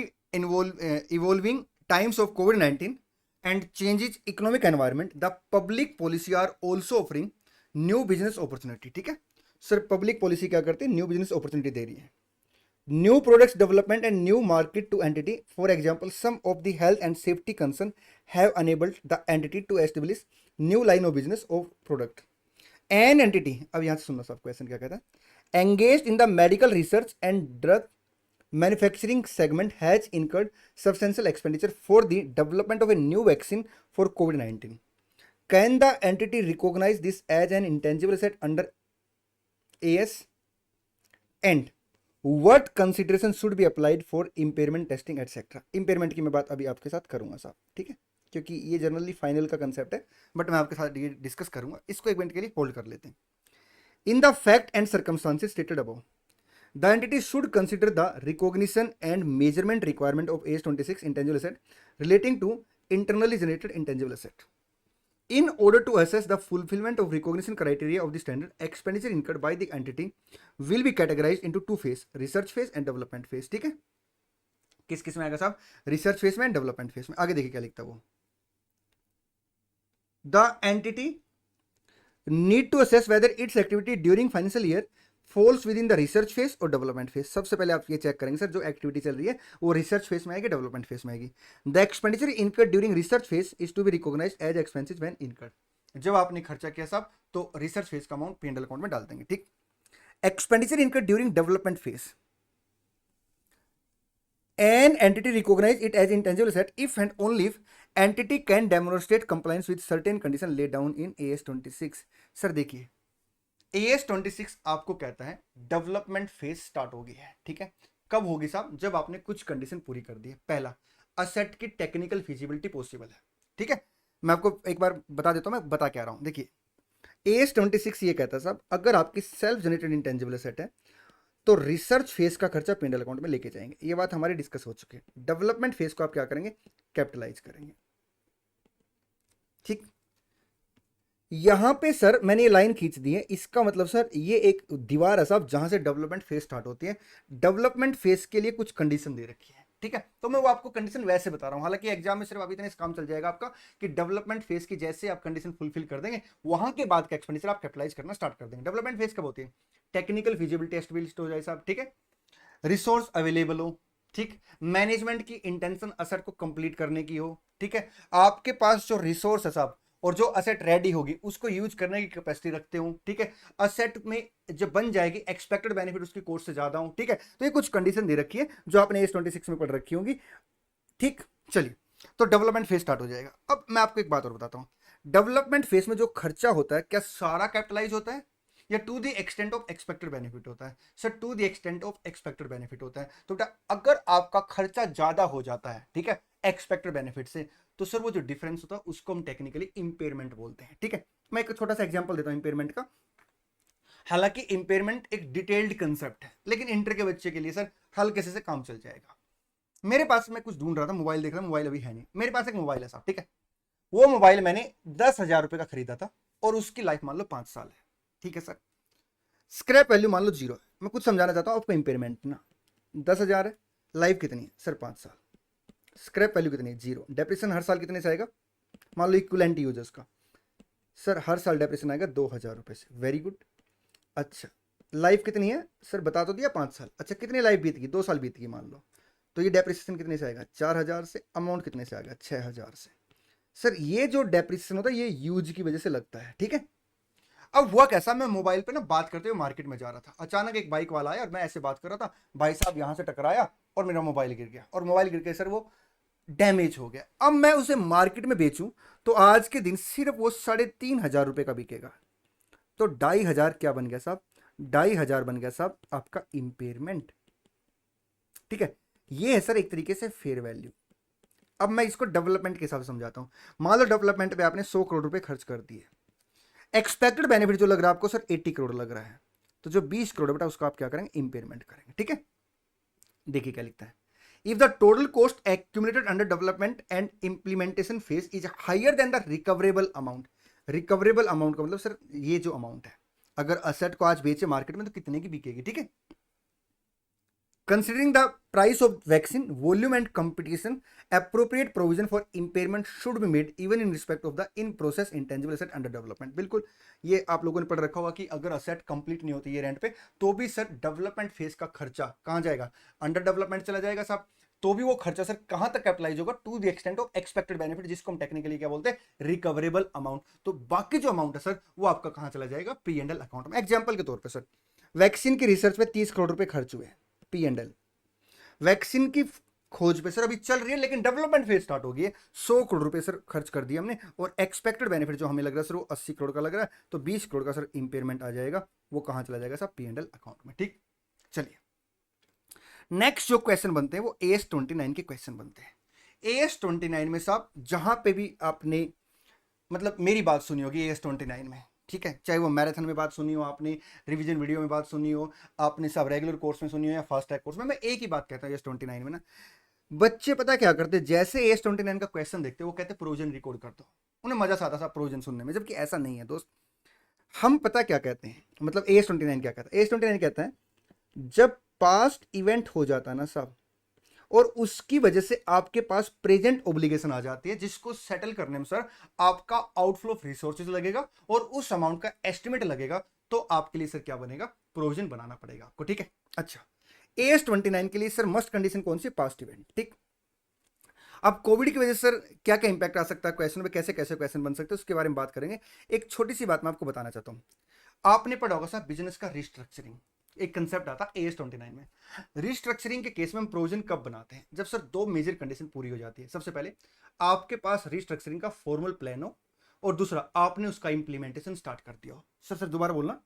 evolving times of COVID-19 and changes economic environment, the public policy are also offering new business opportunity, ठीक है। सर पब्लिक पॉलिसी क्या करते हैं, न्यू बिजनेस अपॉर्चुनिटी दे रही है, new products development and new market to entity. For example some of the health and safety concern have enabled the entity to establish new line of business of product. An entity, अब यहां से सुनना सब question क्या कहता है, engaged in the medical research and drug manufacturing segment has incurred substantial expenditure for the development of a new vaccine for COVID-19. Can the entity recognize this as an intangible asset under AS? And what consideration should be applied for impairment testing etc. impairment की मैं बात अभी आपके साथ करूंगा साहब, ठीक है, क्योंकि ये जनरली फाइनल का कंसेप्ट है, बट मैं आपके साथ ये डिस्कस करूंगा, इसको एक मिनट के लिए होल्ड कर लेते हैं। In the fact and circumstances stated above, the entity should consider the recognition and measurement requirement of AS26 intangible asset relating to internally generated intangible asset. In order to assess the fulfillment of recognition criteria of the standard, expenditure incurred by the entity will be categorized into two phase, research phase and development phase, ठीक है। किस किस में आएगा साहब, research phase में and development phase में। आगे देखिए क्या लिखता है वो, the entity need to assess whether its activity during financial year falls within the research phase और डेवलपमेंट फेज। सबसे पहले आप ये चेक करेंगे सर जो एक्टिविटी चल रही है वो रिसर्च फेज में आएगी, डेवलपमेंट फेज में आएगी। The expenditure incurred during research phase is to be recognised as expenses when incurred. जब आपने खर्चा किया साहब तो रिसर्च फेज का अमाउंट P&L अकाउंट में डाल देंगे, ठीक। Expenditure incurred during development phase, an entity recognize it as intangible asset if and only if entity can demonstrate compliance with certain condition laid down in AS26। Sir देखिए AS26 आपको कहता है development phase start हो गई है, ठीक है। कब होगी साहब, जब आपने कुछ कंडीशन पूरी कर दी है। पहला, असेट की टेक्निकल फिजिबिलिटी पॉसिबल है, ठीक है। मैं आपको एक बार बता देता हूं, मैं बता क्या रहा हूं, देखिए AS26 ये कहता है साहब अगर आपकी सेल्फ जनरेटेड इंटेंजिबल एसेट है तो रिसर्च फेज का खर्चा P&L अकाउंट में लेके जाएंगे, ये बात हमारी डिस्कस हो चुकी है। डेवलपमेंट फेज को आप क्या करेंगे, कैपिटलाइज करेंगे, ठीक। यहां पे सर मैंने ये लाइन खींच दी है, इसका मतलब सर ये एक दीवार है साहब जहां से डेवलपमेंट फेज स्टार्ट होती है। डेवलपमेंट फेज के लिए कुछ कंडीशन दे रखी है, ठीक है, तो मैं वो आपको कंडीशन वैसे बता रहा हूं। हालांकि एग्जाम में सिर्फ अभी इतने काम चल जाएगा आपका कि डेवलपमेंट फेज की जैसे आप कंडीशन फुलफिल कर देंगे वहां के बाद का एक्सपेंडिचर आप कैपिटलाइज करना स्टार्ट कर देंगे। डेवलपमेंट फेज कब होती है, टेक्निकल फिजिबिलिटी एस्टेब्लिश्ड हो जाए साहब, ठीक है, रिसोर्स अवेलेबल हो, ठीक, मैनेजमेंट की इंटेंशन असर को कंप्लीट करने की हो, ठीक है, आपके पास जो रिसोर्स है साहब और जो असेट रेडी होगी उसको यूज करने की कैपेसिटी रखते हूँ, ठीक है। असेट में जब बन जाएगी एक्सपेक्टेड बेनिफिट उसकी कॉस्ट से ज्यादा हूँ, ठीक है। तो ये कुछ कंडीशन दे रखी है जो आपने AS26 में पढ़ रखी होंगी, ठीक। चलिए, तो डेवलपमेंट फेज स्टार्ट हो जाएगा। अब मैं आपको एक बात और बताता हूँ, डेवलपमेंट फेज में जो खर्चा होता है क्या सारा कैपिटलाइज होता है या to the extent of expected benefit होता है? Sir to the extent of expected benefit होता है। तो बेटा अगर आपका खर्चा ज्यादा हो जाता है, ठीक है, एक्सपेक्टेड बेनिफिट से, तो सर वो जो डिफरेंस होता है उसको हम टेक्निकली इंपेयरमेंट बोलते हैं, ठीक है। मैं एक छोटा सा एग्जांपल देता हूं इंपेयरमेंट का। हालांकि इंपेयरमेंट एक डिटेल्ड कंसेप्ट है, लेकिन इंटर के बच्चे के लिए सर हल्के से काम चल जाएगा। मेरे पास, मैं कुछ ढूंढ रहा था, मोबाइल देख रहा, मोबाइल अभी है नहीं मेरे पास। एक मोबाइल है साहब, ठीक है। वो मोबाइल मैंने 10,000 रुपए का खरीदा था और उसकी लाइफ मान लो 5 साल है, ठीक है सर। स्क्रैप वैल्यू मान लो 0 है। मैं कुछ समझाना चाहता हूं आपको, इंपेयरमेंट ना 10,000 है, लाइफ कितनी है सर 5 साल, स्क्रैप वैल्यू कितनी है 0, डेप्रिसिएशन हर साल कितने से आएगा, मान लो इक्विवेलेंट यूज उसका, सर हर साल डेप्रिसिएशन आएगा 2,000 रुपए से। Very good. अच्छा, लाइफ कितनी है सर बता तो दिया 5 साल। अच्छा, कितनी लाइफ बीत गई, 2 साल बीत गई मान लो, तो ये डेप्रिसिएशन कितने से आएगा 4,000 से। अमाउंट कितने से आएगा 6,000 से। सर ये जो डेप्रिसिएशन होता है ये यूज की वजह से लगता है, ठीक है। अब हुआ कैसा, मैं मोबाइल पे ना बात करते हुए मार्केट में जा रहा था, अचानक एक बाइक वाला आया और मैं ऐसे बात कर रहा था, भाई साहब यहां से टकराया और मेरा मोबाइल गिर गया, और मोबाइल गिर के सर वो डैमेज हो गया। अब मैं उसे मार्केट में बेचूं तो आज के दिन सिर्फ वो 3,500 रुपए का बिकेगा। तो 2,500 क्या बन गया साहब, 2,500 बन गया साहब आपका इंपेयरमेंट, ठीक है। ये है सर एक तरीके से फेयर वैल्यू। अब मैं इसको डेवलपमेंट के हिसाब से समझाता हूं। मान लो डेवलपमेंट पे आपने 100 करोड़ रुपए खर्च कर दिए, एक्सपेक्टेड बेनिफिट जो लग रहा है आपको सर 80 करोड़ लग रहा है, तो जो 20 करोड़ बेटा उसका आप क्या करेंगे, इंपेयरमेंट करेंगे, ठीक है। देखिए क्या लिखता है, if the total cost accumulated under development and implementation phase is higher than the recoverable amount. Recoverable amount का मतलब सर ये जो अमाउंट है, अगर असेट को आज बेचे मार्केट में तो कितने की बिकेगी, ठीक है। Considering the price of vaccine, volume and competition, appropriate provision for impairment should be made even in respect of the in-process intangible asset under development। बिल्कुल, ये आप लोगों ने पढ़ रखा होगा कि अगर असेट कंप्लीट नहीं होती है रेंट पे, तो भी सर डेवलपमेंट फेज का खर्चा कहाँ जाएगा, अंडर डेवलपमेंट चला जाएगा साहब। तो भी वो खर्चा सर कहां तक कैपिटलाइज होगा, to the extent of expected benefit, जिसको हम टेक्निकली क्या बोलते हैं, रिकवरेबल अमाउंट। तो बाकी जो अमाउंट है सर वो आपका कहां चला जाएगा, P&L अकाउंट में। एग्जाम्पल के तौर पर सर वैक्सीन की रिसर्च पे 30 करोड़ रुपए खर्च हुए, P&L। वैक्सीन की खोज पे सर अभी चल रही है लेकिन डेवलपमेंट फेज स्टार्ट हो गई है, 100 करोड़ रुपए सर खर्च कर दिया हमने, और एक्सपेक्टेड बेनिफिट जो हमें लग रहा है सर वो 80 करोड़ का लग रहा है, तो 20 करोड़ का सर इंपेयरमेंट आ जाएगा, वो कहां चला जाएगा सर, P&L अकाउंट में, ठीक। चलिए, नेक्स्ट जो क्वेश्चन बनते हैं वो AS29 के क्वेश्चन बनते हैं। AS29 में साहब जहां पे भी आपने मतलब मेरी बात सुनी होगी AS29 में, ठीक है, चाहे वो मैराथन में बात सुनी हो आपने, रिवीजन वीडियो में बात सुनी हो आपने, सब रेगुलर कोर्स में सुनी हो या फास्ट ट्रैक कोर्स में, मैं एक ही बात कहता हूँ AS29 में ना, बच्चे पता क्या करते, जैसे AS29 का क्वेश्चन देखते वो कहते प्रोविजन रिकॉर्ड कर दो, उन्हें मजा आता था प्रोविजन सुनने में, जबकि ऐसा नहीं है दोस्त। हम पता क्या कहते हैं, मतलब AS29 क्या कहता है, AS29 कहता है जब पास्ट इवेंट हो जाता है ना साहब, और उसकी वजह से आपके पास प्रेजेंट ओब्लिगेशन आ जाती है, जिसको सेटल करने में सर आपका आउटफ्लो ऑफ रिसोर्सेज लगेगा और उस अमाउंट का एस्टिमेट लगेगा, तो आपके लिए सर क्या बनेगा, प्रोविजन बनाना पड़ेगा आपको, ठीक है। अच्छा, AS29 के लिए सर मस्ट कंडीशन कौन सी, पास्ट इवेंट, ठीक। अब कोविड की वजह से सर क्या क्या इंपैक्ट आ सकता है क्वेश्चन में, कैसे कैसे क्वेश्चन बन सकते हैं उसके बारे में बात करेंगे। एक छोटी सी बात मैं आपको बताना चाहता हूं, आपने पढ़ा होगा सर बिजनेस का रिस्ट्रक्चरिंग, एक कंसेप्ट आता है AS29 में। रिस्ट्रक्चरिंग के केस में हम प्रोविजन कब बनाते हैं, जब सर दो मेजर कंडीशन पूरी हो जाती है। सबसे पहले आपके पास रिस्ट्रक्चरिंग का फॉर्मल प्लान हो, और दूसरा आपने उसका इंप्लीमेंटेशन स्टार्ट कर दिया हो। सर दोबारा बोलना,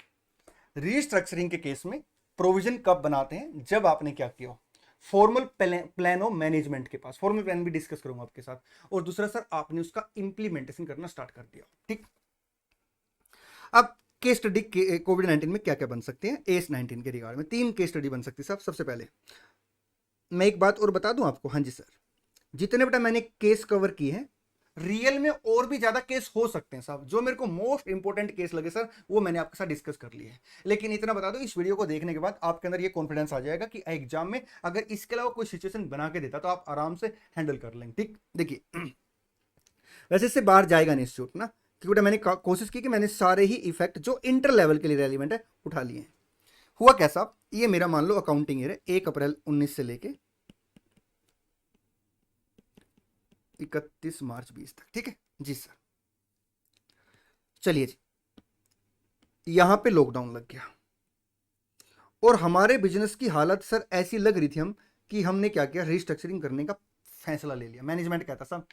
रिस्ट्रक्चरिंग के केस में प्रोविजन कब बनाते हैं, जब आपने क्या किया हो, फॉर्मल प्लान हो मैनेजमेंट के पास, फॉर्मल प्लान भी डिस्कस करूंगा आपके साथ, और दूसरा सर आपने उसका इंप्लीमेंटेशन करना स्टार्ट कर दिया, ठीक। अब केस स्टडी कोविड-19 में क्या क्या बन सकते हैं, AS19 के रिगार्ड में 3 केस स्टडी बन सकती है साहब। सबसे पहले मैं एक बात और बता दूं आपको, हाँ जी सर, जितने बेटा मैंने केस कवर किए हैं, रियल में और भी ज्यादा केस हो सकते हैं साहब, जो मेरे को मोस्ट इंपॉर्टेंट केस लगे सर वो मैंने आपके साथ डिस्कस कर लिए हैं। लेकिन इतना बता दो, इस वीडियो को देखने के बाद आपके अंदर ये कॉन्फिडेंस आ जाएगा कि एग्जाम में अगर इसके अलावा कोई सिचुएशन बना के देता तो आप आराम से हैंडल कर लेंगे, ठीक। देखिए वैसे इससे बाहर जाएगा नहीं इंस्टीट्यूट ना, क्योंकि मैंने कोशिश की कि मैंने सारे ही इफेक्ट जो इंटर लेवल के लिए रेलिवेंट है उठा लिए हैं। हुआ क्या साहब, ये मेरा मान लो अकाउंटिंग ईयर है 1 अप्रैल 19 से लेके 31 मार्च 20 तक, ठीक है जी सर। चलिए जी, यहां पे लॉकडाउन लग गया और हमारे बिजनेस की हालत सर ऐसी लग रही थी हम कि हमने क्या किया, रिस्ट्रक्चरिंग करने का फैसला ले लिया। मैनेजमेंट कहता साहब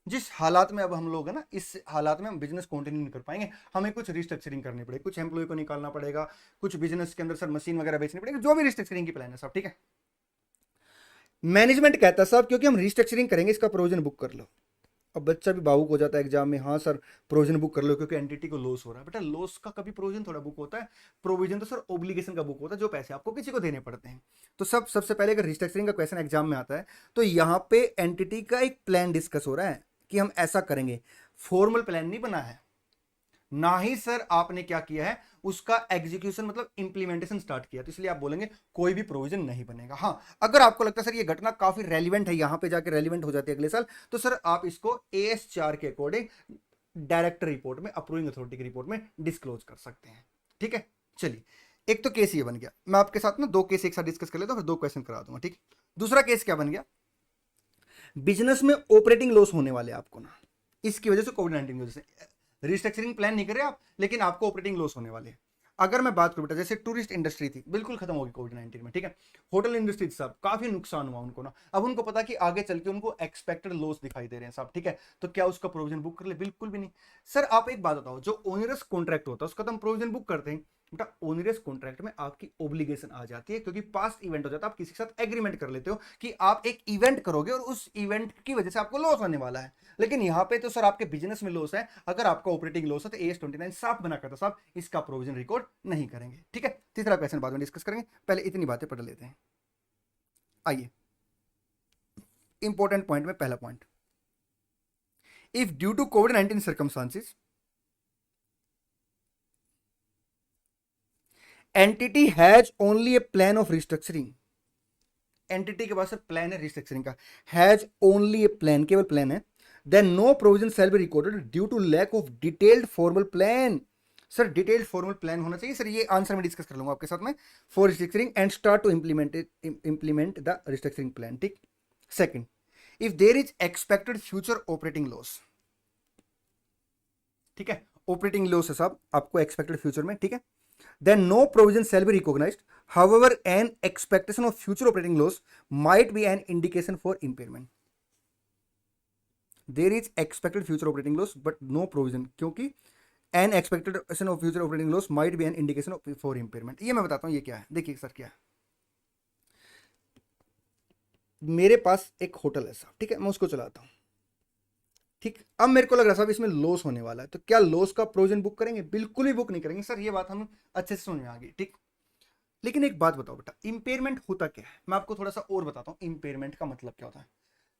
जिस हालात में अब हम लोग है ना, इस हालात में हम बिजनेस कंटिन्यू नहीं कर पाएंगे, हमें कुछ रिस्ट्रक्चरिंग करनी पड़ेगी, कुछ एम्प्लॉय को निकालना पड़ेगा, कुछ बिजनेस के अंदर सर मशीन वगैरह बेचनी पड़ेगी, जो भी रिस्ट्रक्चरिंग की प्लान है सब, ठीक है। मैनेजमेंट कहता है साहब क्योंकि हम रिस्ट्रक्चरिंग करेंगे इसका प्रोविजन बुक कर लो। अब बच्चा भी भावुक हो जाता है एग्जाम में, हाँ सर प्रोविजन बुक कर लो क्योंकि एंटिटी को लॉस हो रहा है। बेटा लॉस का कभी प्रोविजन थोड़ा बुक होता है, प्रोविजन तो सर ओब्लिगेशन का बुक होता है, जो पैसे आपको किसी को देने पड़ते हैं। तो सबसे पहले अगर रिस्ट्रक्चरिंग का क्वेश्चन एग्जाम में आता है तो यहाँ पे एंटिटी का एक प्लान डिस्कस हो रहा है कि हम ऐसा करेंगे। फॉर्मल प्लान नहीं बना है, ना ही सर आपने क्या किया है उसका एग्जीक्यूशन मतलब इंप्लीमेंटेशन स्टार्ट किया, तो इसलिए आप बोलेंगे कोई भी प्रोविजन नहीं बनेगा। हाँ अगर आपको लगता है सर ये घटना काफी रेलिवेंट है, यहां पे जाके रेलिवेंट हो जाती है अगले साल, तो सर आप इसको AS4 के अकॉर्डिंग डायरेक्टर रिपोर्ट में, अप्रूविंग अथॉरिटी की रिपोर्ट में डिस्क्लोज कर सकते हैं, ठीक है। चलिए एक तो केस ये बन गया, मैं आपके साथ ना 2 केस एक साथ डिस्कस कर लेता हूं, फिर 2 क्वेश्चन करा दूंगा, ठीक। दूसरा केस क्या बन गया, बिजनेस में ऑपरेटिंग लॉस होने वाले आपको ना, इसकी वजह से कोविड-19 की वजह से रिस्ट्रक्चरिंग प्लान नहीं कर रहे आप, लेकिन आपको ऑपरेटिंग लॉस होने वाले हैं। अगर मैं बात करूं बेटा, जैसे टूरिस्ट इंडस्ट्री थी बिल्कुल खत्म होगी कोविड-19 में, ठीक है। होटल इंडस्ट्री साहब काफी नुकसान हुआ उनको ना, अब उनको पता कि आगे चल के उनको एक्सपेक्टेड लॉस दिखाई दे रहे हैं साहब, ठीक है। तो क्या उसका प्रोविजन बुक कर ले? बिल्कुल भी नहीं। सर आप एक बात बताओ, जो ओनरस कॉन्ट्रैक्ट होता है उसका तो हम प्रोविजन बुक करते हैं बेटा, ओनरस कॉन्ट्रैक्ट में आपकी ओब्लिगेशन आ जाती है क्योंकि पास्ट इवेंट हो जाता है, आप किसी के साथ एग्रीमेंट कर लेते हो कि आप एक इवेंट करोगे और उस इवेंट की वजह से आपको लॉस होने वाला है। लेकिन यहां पे तो सर आपके बिजनेस में लॉस है, अगर आपका ऑपरेटिंग लॉस है तो AS29 साफ बना करता साहब इसका प्रोविजन रिकॉर्ड नहीं करेंगे, ठीक है। तीसरा क्वेश्चन बाद में डिस्कस करेंगे, पहले इतनी बातें पढ़ लेते हैं। आइए इंपॉर्टेंट पॉइंट में पहला पॉइंट, इफ ड्यू टू कोविड-19 circumstances entity has only a plan of restructuring, entity के पास प्लान है रिस्ट्रक्चरिंग का, हैज ओनली ए प्लान, केवल प्लान है, then no provision shall be recorded due to lack of detailed formal plan. Sir detailed formal plan होना चाहिए sir, ये answer मैं डिस्कस कर लूंगा आपके साथ में, for restructuring and start to implement the restructuring plan, ठीक। Second, if there is expected future operating loss, ठीक है, ऑपरेटिंग लॉस है साहब आपको एक्सपेक्टेड फ्यूचर में, ठीक है, then no provision shall be recognized. However, an expectation of future operating loss might be an indication for impairment. There is expected future operating loss, but no provision, क्योंकि an expectation of future operating loss might be an indication of for impairment. ये मैं बताता हूँ ये क्या है, देखिए sir क्या है। मेरे पास एक होटल है साहब, ठीक है, मैं उसको चलाता हूँ, ठीक। अब मेरे को लग रहा है साहब इसमें लॉस होने वाला है, तो क्या लॉस का प्रोविजन बुक करेंगे? बिल्कुल भी बुक नहीं करेंगे सर, ये बात हमें अच्छे से समझ में आ गई, ठीक। लेकिन एक बात बताओ बेटा, इंपेयरमेंट होता क्या है, मैं आपको थोड़ा सा और बताता हूं इंपेयरमेंट का मतलब क्या होता है।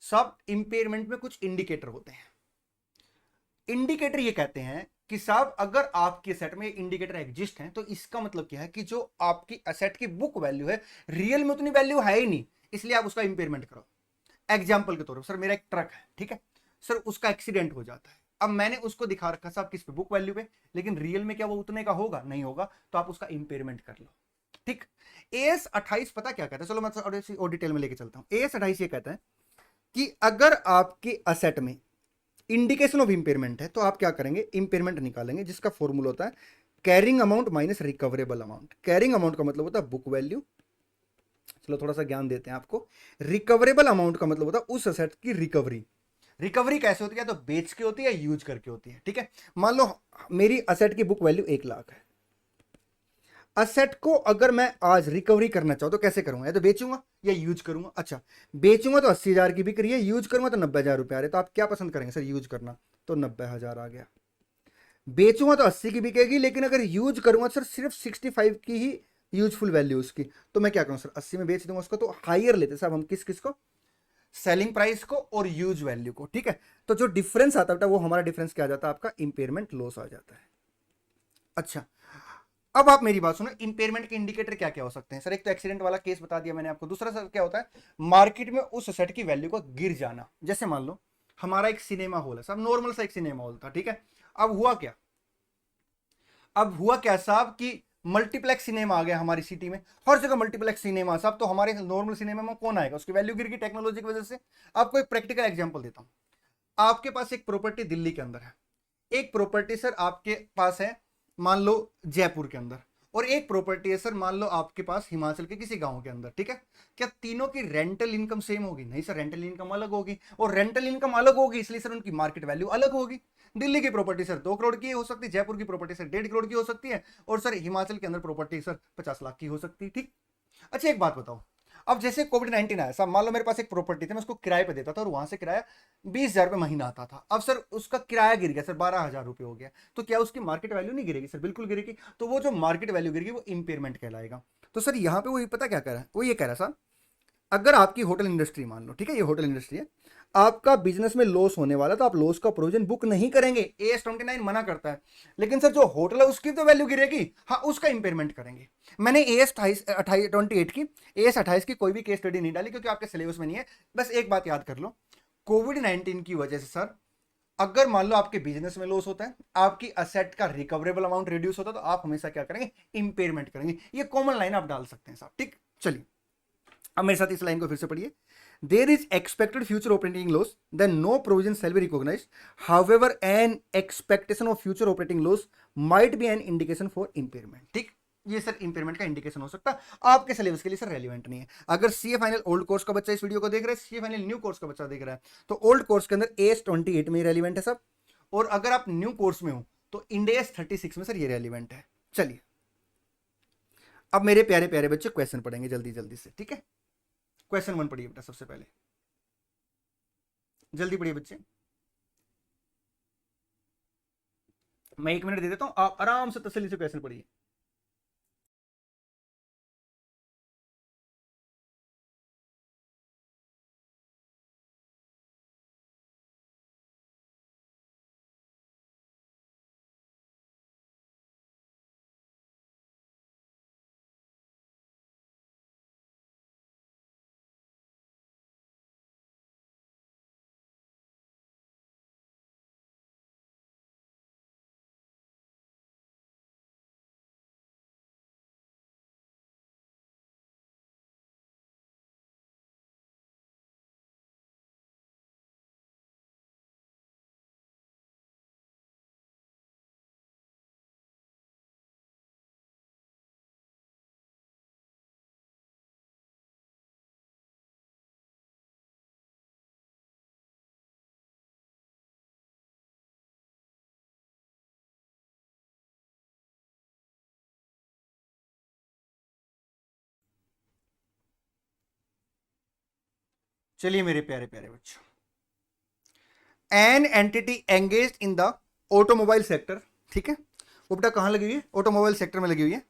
सब इंपेयरमेंट में कुछ इंडिकेटर होते हैं, इंडिकेटर ये कहते हैं कि साहब अगर आपके सेट में इंडिकेटर एग्जिस्ट है तो इसका मतलब क्या है कि जो आपकी असेट की बुक वैल्यू है रियल में उतनी वैल्यू है ही नहीं, इसलिए आप उसका इंपेयरमेंट करो। एग्जाम्पल के तौर पर सर मेरा एक ट्रक है, ठीक है सर, उसका एक्सीडेंट हो जाता है, अब मैंने उसको दिखा रखा साहब किस पे, बुक वैल्यू पे, लेकिन रियल में क्या वो उतने का होगा? नहीं होगा, तो आप उसका इंपेयरमेंट कर लो, ठीक। AS28 पता क्या कहता है, चलो मैं और डिटेल में लेके चलता हूं। AS28 ये कहता है कि अगर आपके असेट में इंडिकेशन ऑफ इंपेयरमेंट है तो आप क्या करेंगे, इंपेयरमेंट निकालेंगे, जिसका फॉर्मूला होता है carrying amount minus recoverable amount. Carrying amount का मतलब होता है बुक वैल्यू, चलो थोड़ा सा ज्ञान देते हैं आपको। रिकवरेबल अमाउंट का मतलब होता है उस असेट की रिकवरी। रिकवरी कैसे होती है, तो बेच के होती है या यूज करके होती है, ठीक है। मान लो मेरी असेट की बुक वैल्यू 1 लाख है, असेट को अगर मैं आज रिकवरी करना चाहूं तो कैसे करूंगा, या तो बेचूंगा या यूज करूंगा। अच्छा बेचूंगा तो 80,000 की बिक रही है, यूज करूंगा तो 90,000 रुपए आ रहे, तो आप क्या पसंद करेंगे सर, यूज करना, तो 90,000 आ गया। बेचूंगा तो 80 की बिकेगी, लेकिन अगर यूज करूंगा सर सिर्फ 65 की ही यूजफुल वैल्यू उसकी, तो मैं क्या करूं सर 80 में बेच दूंगा उसको। तो हायर लेते साहब हम किस किस को, सेलिंग प्राइस को और यूज वैल्यू को, ठीक है। तो जो डिफरेंस आता है वो हमारा डिफरेंस क्या आ जाता है, आपका इंपेयरमेंट लॉस आ जाता है। अच्छा अब आप मेरी बात सुनो, इंपेयरमेंट के इंडिकेटर क्या क्या हो सकते हैं सर, एक तो एक्सीडेंट वाला केस बता दिया मैंने आपको, दूसरा सर क्या होता है मार्केट में उस सेट की वैल्यू का गिर जाना। जैसे मान लो हमारा एक सिनेमा हॉल है साहब, नॉर्मल सा एक सिनेमा हॉल था, ठीक है। अब हुआ क्या साहब कि मल्टीप्लेक्स सिनेमा आ गया हमारी सिटी में, हर जगह मल्टीप्लेक्स सिनेमा साहब, तो हमारे नॉर्मल सिनेमा में कौन आएगा, उसकी वैल्यू गिर गई टेक्नोलॉजी की वजह से। आपको एक प्रैक्टिकल एग्जांपल देता हूं, आपके पास एक प्रॉपर्टी दिल्ली के अंदर है, एक प्रॉपर्टी सर आपके पास है मान लो जयपुर के अंदर, और एक प्रॉपर्टी है सर मान लो आपके पास हिमाचल के किसी गांव के अंदर, ठीक है। क्या तीनों की रेंटल इनकम सेम होगी? नहीं सर, रेंटल इनकम अलग होगी, और रेंटल इनकम अलग होगी इसलिए सर उनकी मार्केट वैल्यू अलग होगी। दिल्ली की प्रॉपर्टी सर 2 करोड़ की हो सकती है, जयपुर की प्रॉपर्टी सर 1.5 करोड़ की हो सकती है, और सर हिमाचल के अंदर प्रॉपर्टी सर 50 लाख की हो सकती है, ठीक। अच्छा एक बात बताओ, अब जैसे कोविड-19 आया साहब, मान लो मेरे पास एक प्रॉपर्टी थी, मैं उसको किराए पे देता था और वहां से किराया 20,000 रुपये महीना आता था। अब सर उसका किराया गिर गया सर, 12,000 रुपये हो गया, तो क्या उसकी मार्केट वैल्यू नहीं गिरेगी? सर बिल्कुल गिरेगी। तो वो जो मार्केट वैल्यू गिरेगी वो इंपेयरमेंट कहलाएगा। तो सर यहाँ पे वो पता क्या कह रहा है, वो ये कह रहा है साहब, अगर आपकी होटल इंडस्ट्री मान लो, ठीक है, ये होटल इंडस्ट्री है, आपका बिजनेस में लॉस होने वाला तो आप लॉस का प्रोविजन बुक नहीं करेंगे, AS29 मना करता है। लेकिन सर जो होटल है उसकी तो वैल्यू गिरेगी, हाँ उसका इंपेयरमेंट करेंगे। मैंने AS28 की, AS28 की कोई भी केस स्टडी नहीं डाली क्योंकि आपके सिलेबस में नहीं है। बस एक बात याद कर लो, कोविड-19 की वजह से सर अगर मान लो आपके बिजनेस में लॉस होता है, आपकी असेट का रिकवरेबल अमाउंट रिड्यूस होता है, तो आप हमेशा क्या करेंगे? इंपेयरमेंट करेंगे। ये कॉमन लाइन आप डाल सकते हैं साहब, ठीक। चलिए अब मेरे साथ इस लाइन को फिर से पढ़िए। There is expected future operating loss, then no provision shall be recognised, however an expectation of future operating loss might be an indication for impairment, ठीक। ये सर इंपेयरमेंट का इंडिकेशन हो सकता है, आपके सिलेबस के लिए सर रेलिवेंट नहीं है। अगर सीए फाइनल ओल्ड कोर्स का बच्चा इस वीडियो को देख रहा है, सीए फाइनल न्यू कोर्स का बच्चा देख रहा है, तो ओल्ड कोर्स के अंदर AS28 में रेलिवेंट है सब, और अगर आप न्यू कोर्स में हो तो इंडेस 36 में सर ये रेलिवेंट है। चलिए अब मेरे प्यारे प्यारे बच्चे क्वेश्चन पढ़ेंगे जल्दी जल्दी से, ठीक है। क्वेश्चन 1 पढ़िए बेटा, सबसे पहले जल्दी पढ़िए बच्चे, मैं 1 मिनट दे देता हूं, आप आराम से तसल्ली से क्वेश्चन पढ़िए। चलिए मेरे प्यारे प्यारे बच्चों, an entity engage in the automobile sector, ठीक है, वो बेटा कहां लगी हुई है? ऑटोमोबाइल सेक्टर में लगी हुई है।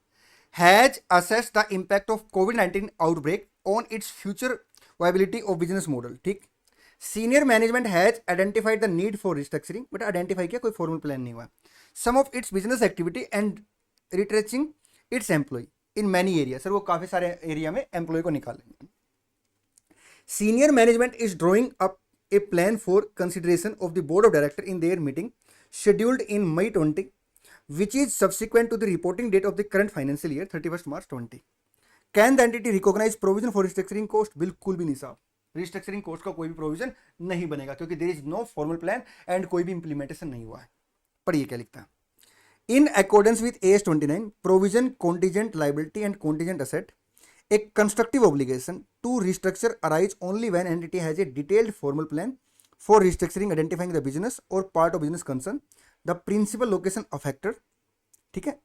Has assess the impact of कोविड-19 outbreak on its future viability of business model, ठीक। Senior management has identified the need for restructuring, but identify किया, कोई फॉर्मल प्लान नहीं हुआ। Some of its business activity and retrenching its employ in many area, sir वो काफी सारे area में employ को निकालेंगे। Senior management is drawing up a plan for consideration of the board of directors in their meeting scheduled in May 20, which is subsequent to the reporting date of the current financial year 31st March 20. Can the entity recognize provision for restructuring cost? बिल्कुल भी नहीं साहब, restructuring coast का कोई भी provision नहीं बनेगा क्योंकि there is no formal plan and कोई भी इंप्लीमेंटेशन नहीं हुआ है। पढ़िए क्या लिखता है। In accordance with AS29 provision contingent liability and contingent asset, a constructive obligation to restructure arise only when entity has a detailed formal plan for restructuring identifying the business or part of business concern, the principal location affected, ठीक है,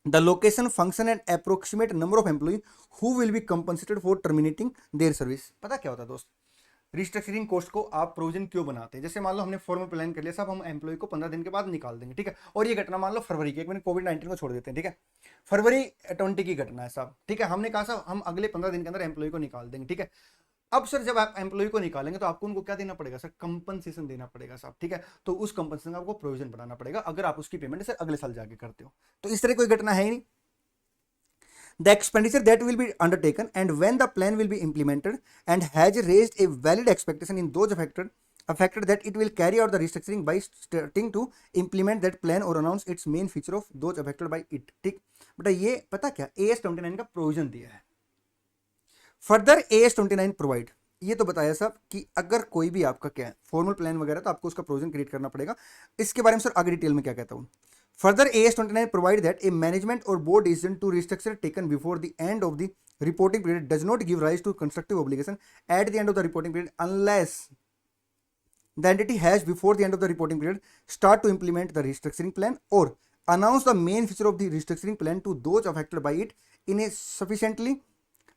the location function and approximate number of employees who will be compensated for terminating their service। पता क्या होता है दोस्त, restructuring coast को आप provision क्यों बनाते हैं? जैसे मान लो हमने फॉर्मल प्लान कर लिया साहब, हम एम्प्लॉय को 15 दिन के बाद निकाल देंगे, ठीक है, और ये घटना मान लो फरवरी की, एक मिनट कोविड-19 को छोड़ देते हैं, ठीक है, फरवरी 20 की घटना है साहब, ठीक है, हमने कहा साहब हम अगले 15 दिन के अंदर एम्प्लॉय को निकाल देंगे, ठीक है। अब सर जब आप एम्प्लॉय को निकालेंगे तो आपको उनको क्या देना पड़ेगा सर? कंपनसेशन देना पड़ेगा साहब, ठीक है, तो उस कंपनसेशन का आपको प्रोविजन बनाना पड़ेगा अगर आप उसकी पेमेंट सर अगले साल जाके करते हो। तो इस तरह कोई घटना है ही नहीं। The expenditure that will be undertaken and when the plan will be implemented and has raised a valid expectation in those affected that it will carry out the restructuring by starting to implement that plan or announce its main feature of those affected by it, ठीक। बेटा ये पता क्या AS29 का provision दिया है। Further AS29 provide ये तो बताया साहब कि अगर कोई भी आपका क्या है फॉर्मल प्लान वगैरह तो आपको उसका प्रोविजन क्रिएट करना पड़ेगा। इसके बारे में सर आगे डिटेल में क्या कहता हूँ। Further AS29 provide that a management और board decision to restructure taken before the end of the reporting period does not give rise to constructive obligation at the end of the reporting period unless the entity has before the end of the reporting period start to implement the restructuring plan or announce the main feature of the restructuring plan to those affected by it in a sufficiently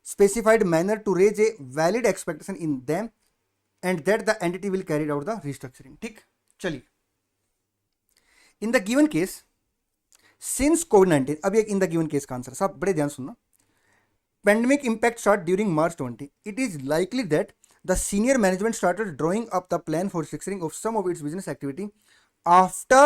specified manner to raise a valid expectation in them and that the entity will carry out the restructuring। ठीक, चलिए in the given case since कोविड-19, अब एक in the given case का answer साहब बड़े ध्यान सुनना। Pandemic impact start during March 20. It is likely that the senior management started drawing up the plan for restructuring of some of its business activity after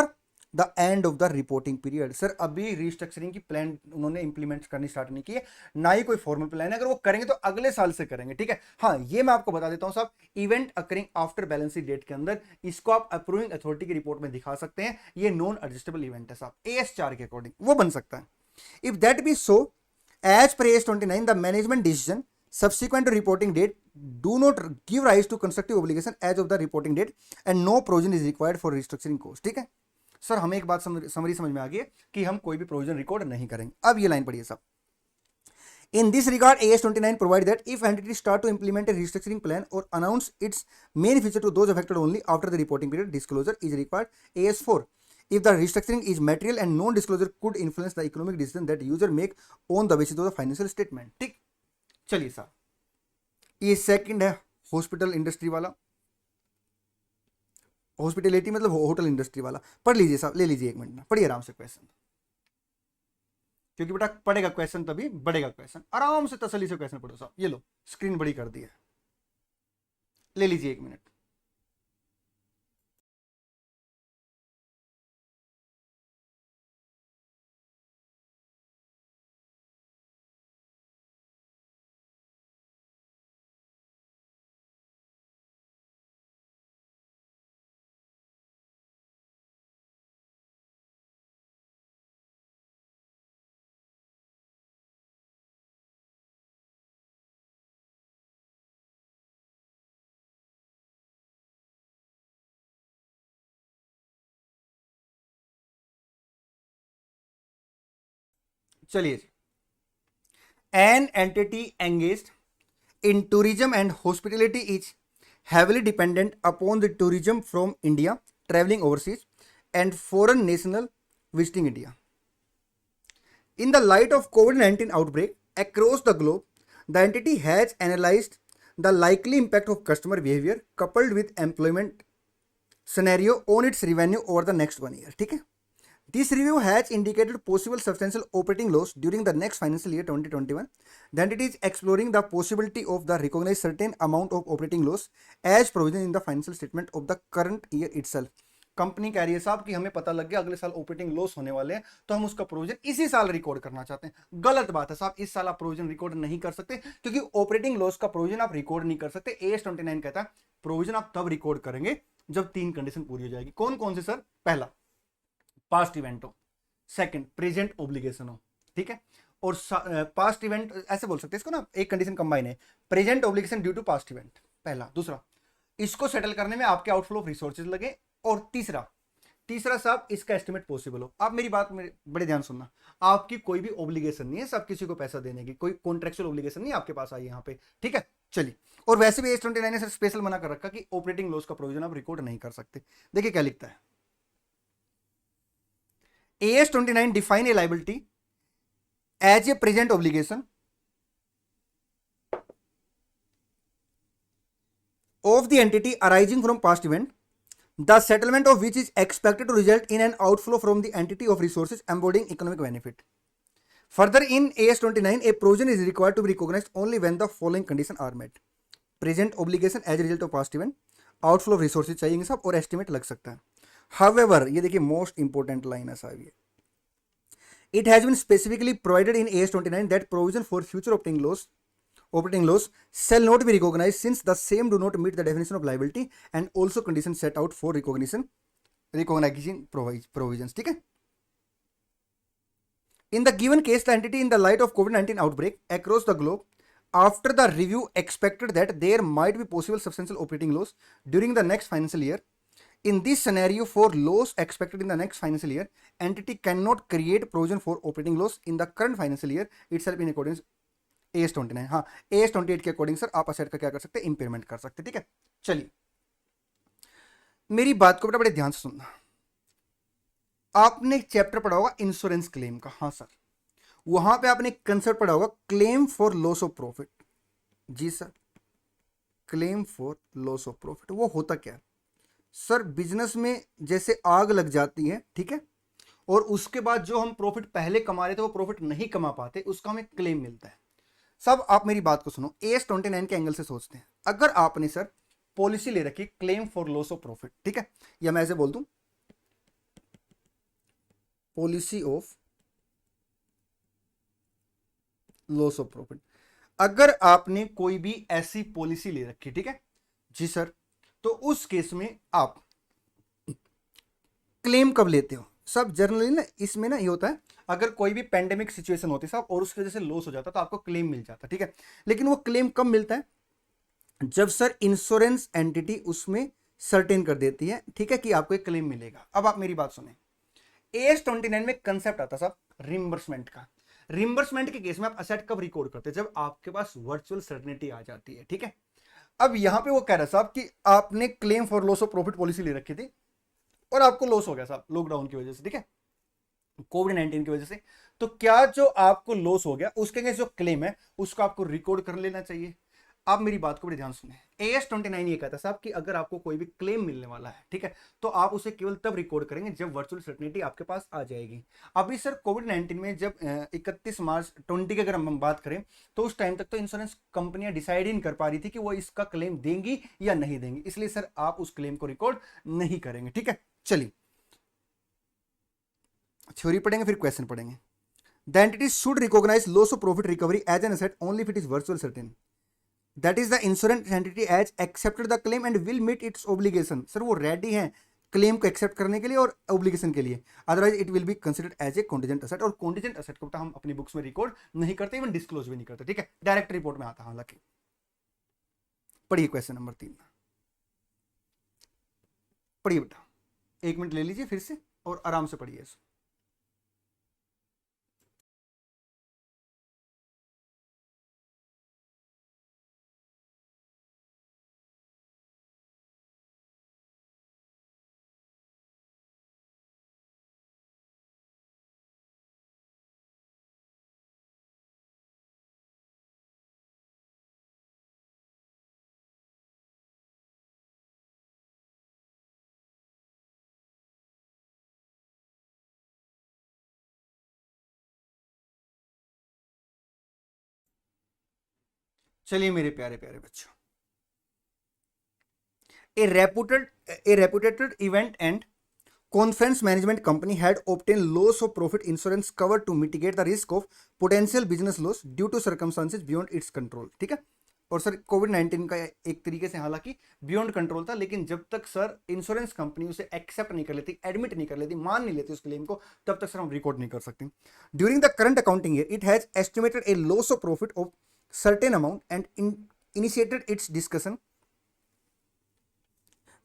the end of the reporting period। Sir अभी restructuring की plan उन्होंने implement करनी start नहीं की है, ना ही कोई formal plan है। अगर वो करेंगे तो अगले साल से करेंगे। ठीक है, हाँ ये मैं आपको बता देता हूँ साहब, event occurring after balance sheet date के अंदर इसको आप अप्रूविंग अथॉरिटी की रिपोर्ट में दिखा सकते हैं। ये नॉन एडजस्टेबल इवेंट है साहब, AS4 के अकॉर्डिंग वो बन सकता है। If that be so as per AS29, the management decision subsequent to reporting date do not give rise to constructive obligation as of the reporting date and no provision is required for restructuring cost। ठीक है sir, हमें एक बात summary समझ में आ गई है कि हम कोई भी प्रोविजन रिकॉर्ड नहीं करेंगे। अब ये लाइन पढ़िए साहब। In this regard, AS29 provide that if entities start to implement a restructuring plan or announce its main feature to those affected only after the reporting period, disclosure is required। AS4, if the restructuring is material and non-disclosure could influence the economic decision that user make on the basis of the financial statement। ठीक, चलिए साहब ये second है hospital industry वाला, hospitality मतलब hotel industry वाला। पढ़ लीजिए साहब, ले लीजिए एक मिनट में, पढ़िए आराम से क्वेश्चन, क्योंकि बेटा पढ़ेगा क्वेश्चन तभी बढ़ेगा क्वेश्चन। आराम से तसल्ली से क्वेश्चन पढ़ो साहब। ये लो स्क्रीन बड़ी कर दी है, ले लीजिए एक मिनट। चलिए, an entity engaged in tourism and hospitality is heavily dependent upon the tourism from India traveling overseas and foreign national visiting India। In the light of COVID-19 outbreak across the globe, the entity has analyzed the likely impact of customer behavior coupled with employment scenario on its revenue over the next 1 year। ठीक है, this review has indicated possible substantial operating loss during the next financial year 2021। The entity is exploring the possibility of the recognized certain amount of operating loss as provision in the financial statement of the current year itself। Company कह रही है साहब कि हमें पता लग गया अगले साल ऑपरेटिंग लॉस होने वाले हैं, तो हम उसका प्रोविजन इसी साल रिकॉर्ड करना चाहते हैं। गलत बात है साहब, इस साल आप प्रोविजन रिकॉर्ड नहीं कर सकते, क्योंकि ऑपरेटिंग लॉस का प्रोविजन आप रिकॉर्ड नहीं कर सकते। AS29 कहता है प्रोविजन आप तब रिकॉर्ड करेंगे जब 3 कंडीशन पूरी हो जाएगी। कौन कौन से सर? पहला पास्ट इवेंट हो, सेकंड प्रेजेंट ऑब्लिगेशन हो, ठीक है, और पास्ट इवेंट ऐसे बोल सकते हैं इसको ना, एक कंडीशन कंबाइन है, present obligation due to past event पहला। दूसरा, इसको सेटल करने में आपके आउटफ्लो ऑफ रिसोर्सेज लगे, और तीसरा साहब इसका एस्टिमेट पॉसिबल हो। आप मेरी बात में बड़े ध्यान सुनना, आपकी कोई भी ऑब्लिगेशन नहीं है सब किसी को पैसा देने की, कोई कॉन्ट्रेक्चुअल ऑब्लिगेशन नहीं आपके पास आई यहाँ पे। ठीक है, चलिए, और वैसे भी AS29 ने सर स्पेशल मना कर रखा कि ऑपरेटिंग लॉस का प्रोविजन आप रिकॉर्ड नहीं कर सकते। देखिए क्या लिखता है, AS29 define a liability as a present obligation of the entity arising from past event, the settlement of which is expected to result in an outflow from the entity of resources embodying economic benefit। Further, in AS29, a provision is required to be recognized only when the following conditions are met: present obligation as a result of past event, outflow of resources चाहिए सब, और estimate लग सकता है। However, ये देखिए most important line है साहब, ये it has been specifically provided in AS29 that provision for future operating loss shall not be recognized since the same do not meet the definition of liability and also conditions set out for recognizing provisions। ठीक है, in the given case the entity in the light of COVID-19 outbreak across the globe after the review expected that there might be possible substantial operating loss during the next financial year. In this scenario, for loss expected in the next financial year, entity cannot create provision for operating loss in the current financial year itself in accordance AS29। हाँ, AS28 के according sir आप asset का क्या कर सकते हैं, impairment कर सकते हैं। ठीक है, चलिए मेरी बात को बेटा बड़े ध्यान से सुनना। आपने एक चैप्टर पढ़ा होगा इंश्योरेंस क्लेम का। हाँ सर, वहां पे आपने कंसेप्ट पढ़ा होगा claim for loss of profit. जी sir, claim for loss of profit वो होता क्या है सर? बिजनेस में जैसे आग लग जाती है, ठीक है, और उसके बाद जो हम प्रॉफिट पहले कमा रहे थे वो प्रॉफिट नहीं कमा पाते, उसका हमें क्लेम मिलता है। सब आप मेरी बात को सुनो, AS29 के एंगल से सोचते हैं। अगर आपने सर पॉलिसी ले रखी claim for loss of profit, ठीक है, या मैं ऐसे बोल दूं policy of loss of profit, अगर आपने कोई भी ऐसी पॉलिसी ले रखी, ठीक है जी सर, तो उस केस में आप क्लेम कब लेते हो? सब जनरली ना इसमें ना ये होता है, अगर कोई भी पेंडेमिक सिचुएशन होती है साहब और उसकी वजह से लॉस हो जाता है तो आपको क्लेम मिल जाता है। ठीक है, लेकिन वो क्लेम कब मिलता है? जब सर इंश्योरेंस एंटिटी उसमें सर्टेन कर देती है, ठीक है, कि आपको एक क्लेम मिलेगा। अब आप मेरी बात सुने, AS29 में कंसेप्ट आता साहब रिम्बर्समेंट का। रिम्बर्समेंट के केस में आप असेट कब रिकॉर्ड करते हैं? जब आपके पास वर्चुअल सर्टेनिटी आ जाती है। ठीक है, अब यहां पे वो कह रहा है साहब कि आपने claim for loss of profit policy ले रखी थी और आपको लॉस हो गया साहब लॉकडाउन की वजह से, ठीक है, कोविड-19 की वजह से। तो क्या जो आपको लॉस हो गया उसके अगेंस्ट जो क्लेम है उसको आपको रिकॉर्ड कर लेना चाहिए। आप मेरी बात को बड़े ध्यान सुने, AS29 ये कहता है साहब कि अगर आपको कोई भी क्लेम मिलने वाला है, ठीक है, तो आप उसे केवल तब रिकॉर्ड करेंगे जब वर्चुअल सर्टेनिटी आपके पास आ जाएगी। अभी सर कोविड-19 में जब 31 मार्च 20 की अगर हम बात करें तो उस टाइम तक तो इंश्योरेंस कंपनियां डिसाइड ही नहीं कर पा रही थी कि वो इसका क्लेम देंगी या नहीं देंगी, इसलिए सर आप उस क्लेम को रिकॉर्ड नहीं करेंगे। ठीक है, चलिए थ्योरी पढ़ेंगे फिर क्वेश्चन पढ़ेंगे। The entity should recognise loss of profit recovery as an asset only if it is virtual certain, that is the insurance entity has accepted the claim and will meet its obligation. Sir वो ready है claim को accept करने के लिए और obligation के लिए, otherwise it will be considered as a contingent asset. और कॉन्टिजेंट असेट को हम अपनी बुक्स में रिकॉर्ड नहीं करते, इवन डिस्क्लोज भी नहीं करते। ठीक है, डायरेक्ट रिपोर्ट में आता है हालांकि। पढ़िए क्वेश्चन नंबर 3, पढ़िए बेटा, 1 मिनट ले लीजिए फिर से और आराम से पढ़िए इसको। चलिए मेरे प्यारे प्यारे बच्चों, a reputed event and conference management company had obtained loss of profit insurance cover to mitigate the risk of potential business loss due to circumstances beyond its control। ठीक है, और सर कोविड-19 का एक तरीके से हालांकि बियॉन्ड कंट्रोल था, लेकिन जब तक सर इंश्योरेंस कंपनी उसे एक्सेप्ट नहीं कर लेती, एडमिट नहीं कर लेती, मान नहीं लेती उस क्लेम को, तब तक सर हम रिकॉर्ड नहीं कर सकते। During the current accounting year it has estimated A loss of profit of certain amount and initiated its discussion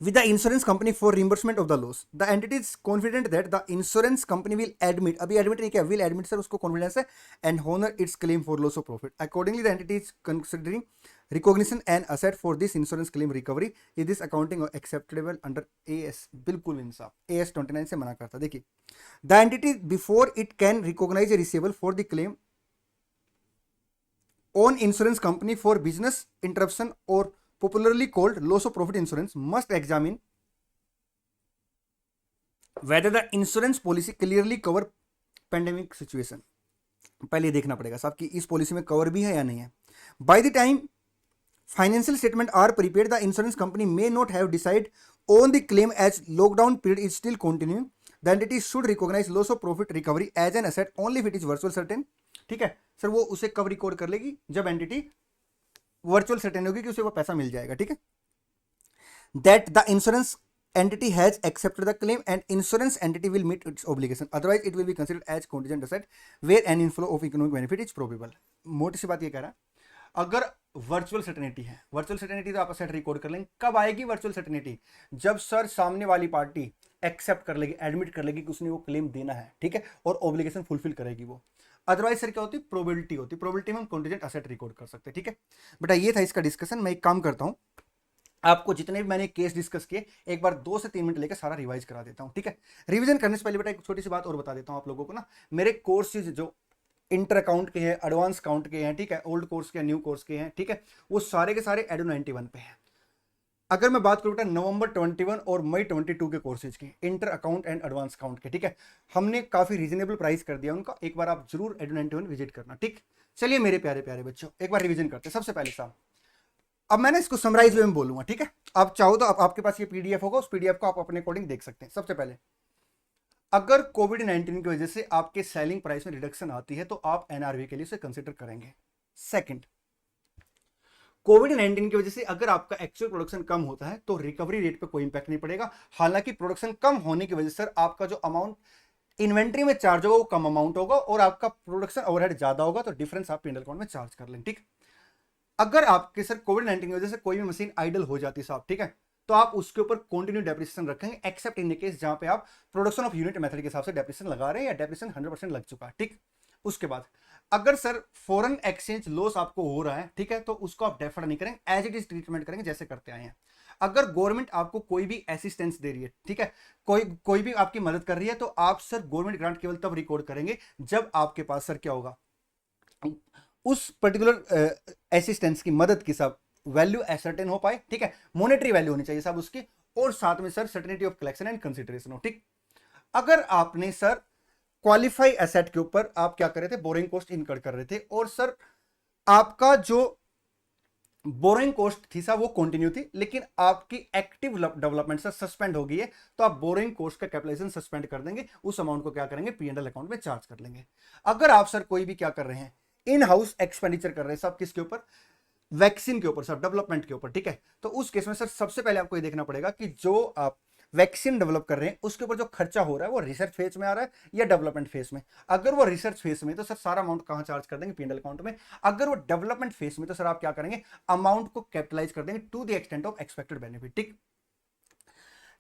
with the insurance company for reimbursement of the loss. The entity is confident that the insurance company will admit, अभी admit नहीं किया, will admit sir, उसको confidence है, and honor its claim for loss of profit. Accordingly, the entity is considering recognition and asset for this insurance claim recovery. Is this accounting acceptable under AS? बिल्कुल इंसाफ, AS29 से मना करता। देखिए, the entity before it can recognize a receivable for the claim on insurance company for business interruption or popularly called loss of profit insurance must examine whether the insurance policy clearly cover pandemic situation। पहले देखना पड़ेगा साहब कि इस policy में cover भी है या नहीं है। By the time financial statement are prepared the insurance company may not have decide on the claim as lockdown period is still continue. The entity should recognise loss of profit recovery as an asset only if it is virtual certain. ठीक है sir, वो उसे कब record कर लेगी? जब entity virtual certain होगी कि उसे वो पैसा मिल जाएगा। ठीक है, that the insurance entity has accepted the claim and insurance entity will meet its obligation, otherwise it will be considered as contingent asset where an inflow of economic benefit is probable। मोटी सी बात ये कह रहा है, अगर virtual certainty है, virtual certainty तो आप असेट रिकॉर्ड कर लेंगे। कब आएगी वर्चुअल सर्टेनिटी? जब सर सामने वाली पार्टी एक्सेप्ट कर लेगी, एडमिट कर लेगी कि उसने वो क्लेम देना है, ठीक है, और ऑब्लिगेशन फुलफिल करेगी वो। अदरवाइज सर क्या होती है, प्रोबेबिलिटी होती है, प्रोबेबिलिटी में हम कॉन्टीजेंट असेट रिकॉर्ड कर सकते हैं, ठीक है बेटा। ये था इसका डिस्कशन। मैं एक काम करता हूं, आपको जितने भी मैंने केस डिस्कस किए एक बार 2 से 3 मिनट लेकर सारा रिवाइज करा देता हूं, ठीक है। रिवीजन करने से पहले बेटा एक छोटी सी बात और बता देता हूं आप लोगों को ना, मेरे कोर्सेज जो इंटर अकाउंट के हैं, एडवांस अकाउंट के हैं, ठीक है, ओल्ड कोर्स के, न्यू कोर्स के हैं, ठीक है, वो सारे के सारे एडो 91 पे हैं। अगर मैं बात करूं बेटा नवंबर 21 और मई 22 के कोर्सेज की, inter account and advance account के, ठीक है, हमने काफी रीजनेबल प्राइस कर दिया उनका। एक बार आप जरूर एडो 91 विजिट करना, ठीक। चलिए मेरे प्यारे प्यारे बच्चों, एक बार रिवीजन करते हैं। सबसे पहले साहब, अब मैंने इसको समराइज वे में बोलूंगा, ठीक है। आप चाहो तो आपके पास ये पीडीएफ होगा, उस पीडीएफ को आप अपने अकॉर्डिंग देख सकते हैं। सबसे पहले, अगर कोविड-19 की वजह से आपके सेलिंग प्राइस में रिडक्शन आती है तो आप एनआरवी के लिए उसे कंसीडर करेंगे। सेकंड, कोविड-19 की वजह से अगर आपका एक्चुअल प्रोडक्शन कम होता है तो रिकवरी रेट पे कोई इंपैक्ट नहीं पड़ेगा। हालांकि प्रोडक्शन कम होने की वजह से सर आपका जो अमाउंट इन्वेंट्री में चार्ज होगा वो कम अमाउंट होगा और आपका प्रोडक्शन ओवरहेड ज्यादा होगा, तो डिफरेंस आप P&L अकाउंट में चार्ज कर लेंगे, ठीक। अगर आपके सर कोविड-19 की वजह से कोई भी मशीन आइडल हो जाती है साहब, ठीक है, तो आप उसके ऊपर कंटिन्यू डेप्रिसिएशन रखेंगे, एक्सेप्ट इन केस जहां पे आप प्रोडक्शन ऑफ यूनिट मेथड के हिसाब से डेप्रिसिएशन लगा रहे हैं या डेप्रिसिएशन 100% लग चुका है, ठीक। उसके बाद अगर सर फॉरेन एक्सचेंज लॉस आपको हो रहा है, ठीक है, तो उसको आप डेफर नहीं करेंगे, एज इट इज ट्रीटमेंट करेंगे जैसे करते आए हैं। अगर गवर्नमेंट आपको कोई भी असिस्टेंस दे रही है, ठीक है, कोई भी आपकी मदद कर रही है, तो आप सर गवर्नमेंट ग्रांट केवल तब रिकॉर्ड करेंगे जब आपके पास सर क्या होगा, उस पर्टिकुलर असिस्टेंस की मदद की सब वैल्यू एसर्टेन हो पाए, ठीक है, मॉनेटरी वैल्यू होनी चाहिए साहब उसकी, और साथ में sir certainty of collection and consideration हो, ठीक। अगर आपने सर क्वालिफाई एसेट के ऊपर आप क्या कर रहे थे, बोरिंग कॉस्ट इनकर कर रहे थे, और सर आपका जो बोरिंग कॉस्ट थी सर वो कंटिन्यू थी, लेकिन आपकी एक्टिव डेवलपमेंट सर सस्पेंड हो गई है, तो आप बोरिंग कॉस्ट का कैपिटलाइजेशन सस्पेंड कर देंगे, उस अमाउंट को क्या करेंगे, P&L अकाउंट में चार्ज कर लेंगे। अगर आप सर कोई भी क्या कर रहे हैं, इन हाउस एक्सपेंडिचर कर रहे हैं सब, किसके ऊपर, वैक्सीन के ऊपर सर, डेवलपमेंट के ऊपर, ठीक है, तो उस केस में सर सबसे पहले आपको ये देखना पड़ेगा कि जो आप वैक्सीन डेवलप कर रहे हैं उसके ऊपर जो खर्चा हो रहा है वो रिसर्च फेज में आ रहा है या डेवलपमेंट फेज में। अगर वो रिसर्च फेज में तो सर सारा अमाउंट कहां चार्ज कर देंगे, P&L अकाउंट में। अगर वो डेवलपमेंट फेज में तो सर आप क्या करेंगे, अमाउंट को कैपिटलाइज कर देंगे to the extent of expected benefit, ठीक।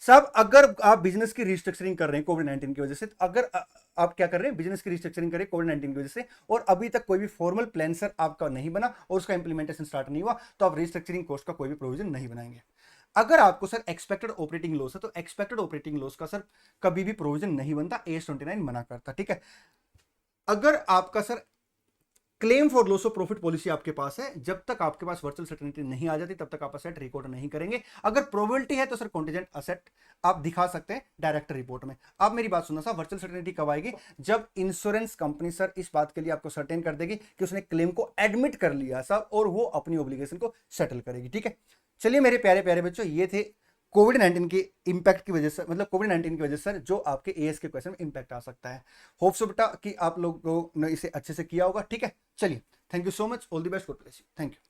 साहब अगर आप बिजनेस की रिस्ट्रक्चरिंग कर रहे हैं कोविड-19 की वजह से, अगर आप क्या कर रहे हैं, बिजनेस की रिस्ट्रक्चरिंग करें कोविड-19 की वजह से, और अभी तक कोई भी फॉर्मल प्लान सर आपका नहीं बना और उसका इंप्लीमेंटेशन स्टार्ट नहीं हुआ, तो आप रिस्ट्रक्चरिंग कॉस्ट का कोई भी प्रोविजन नहीं बनाएंगे। अगर आपको सर एक्सपेक्टेड ऑपरेटिंग लॉस है तो एक्सपेक्टेड ऑपरेटिंग लॉस का सर कभी भी प्रोविजन नहीं बनता, AS 29 मना करता, ठीक है। अगर आपका sir claim for loss of profit policy आपके पास है, जब तक आपके पास वर्चुअल सर्टेनिटी नहीं आ जाती तब तक आप असेट रिकॉर्ड नहीं करेंगे। अगर प्रोबेबिलिटी है तो सर कॉन्टिजेंट असेट आप दिखा सकते हैं डायरेक्टर रिपोर्ट में। आप मेरी बात सुनना, साहब वर्चुअल सर्टेनिटी कब आएगी, जब इंश्योरेंस कंपनी सर इस बात के लिए आपको सर्टेन कर देगी कि उसने क्लेम को एडमिट कर लिया साहब, और वो अपनी ऑब्लिगेशन को सेटल करेगी, ठीक है। चलिए मेरे प्यारे प्यारे बच्चों, ये थे कोविड-19 के इंपैक्ट की वजह से, मतलब कोविड-19 की वजह से सर जो आपके एएस के क्वेश्चन में इंपैक्ट आ सकता है। होप सो बेटा कि आप लोगों ने इसे अच्छे से किया होगा, ठीक है। चलिए, thank you so much, all the best, God bless you, thank you.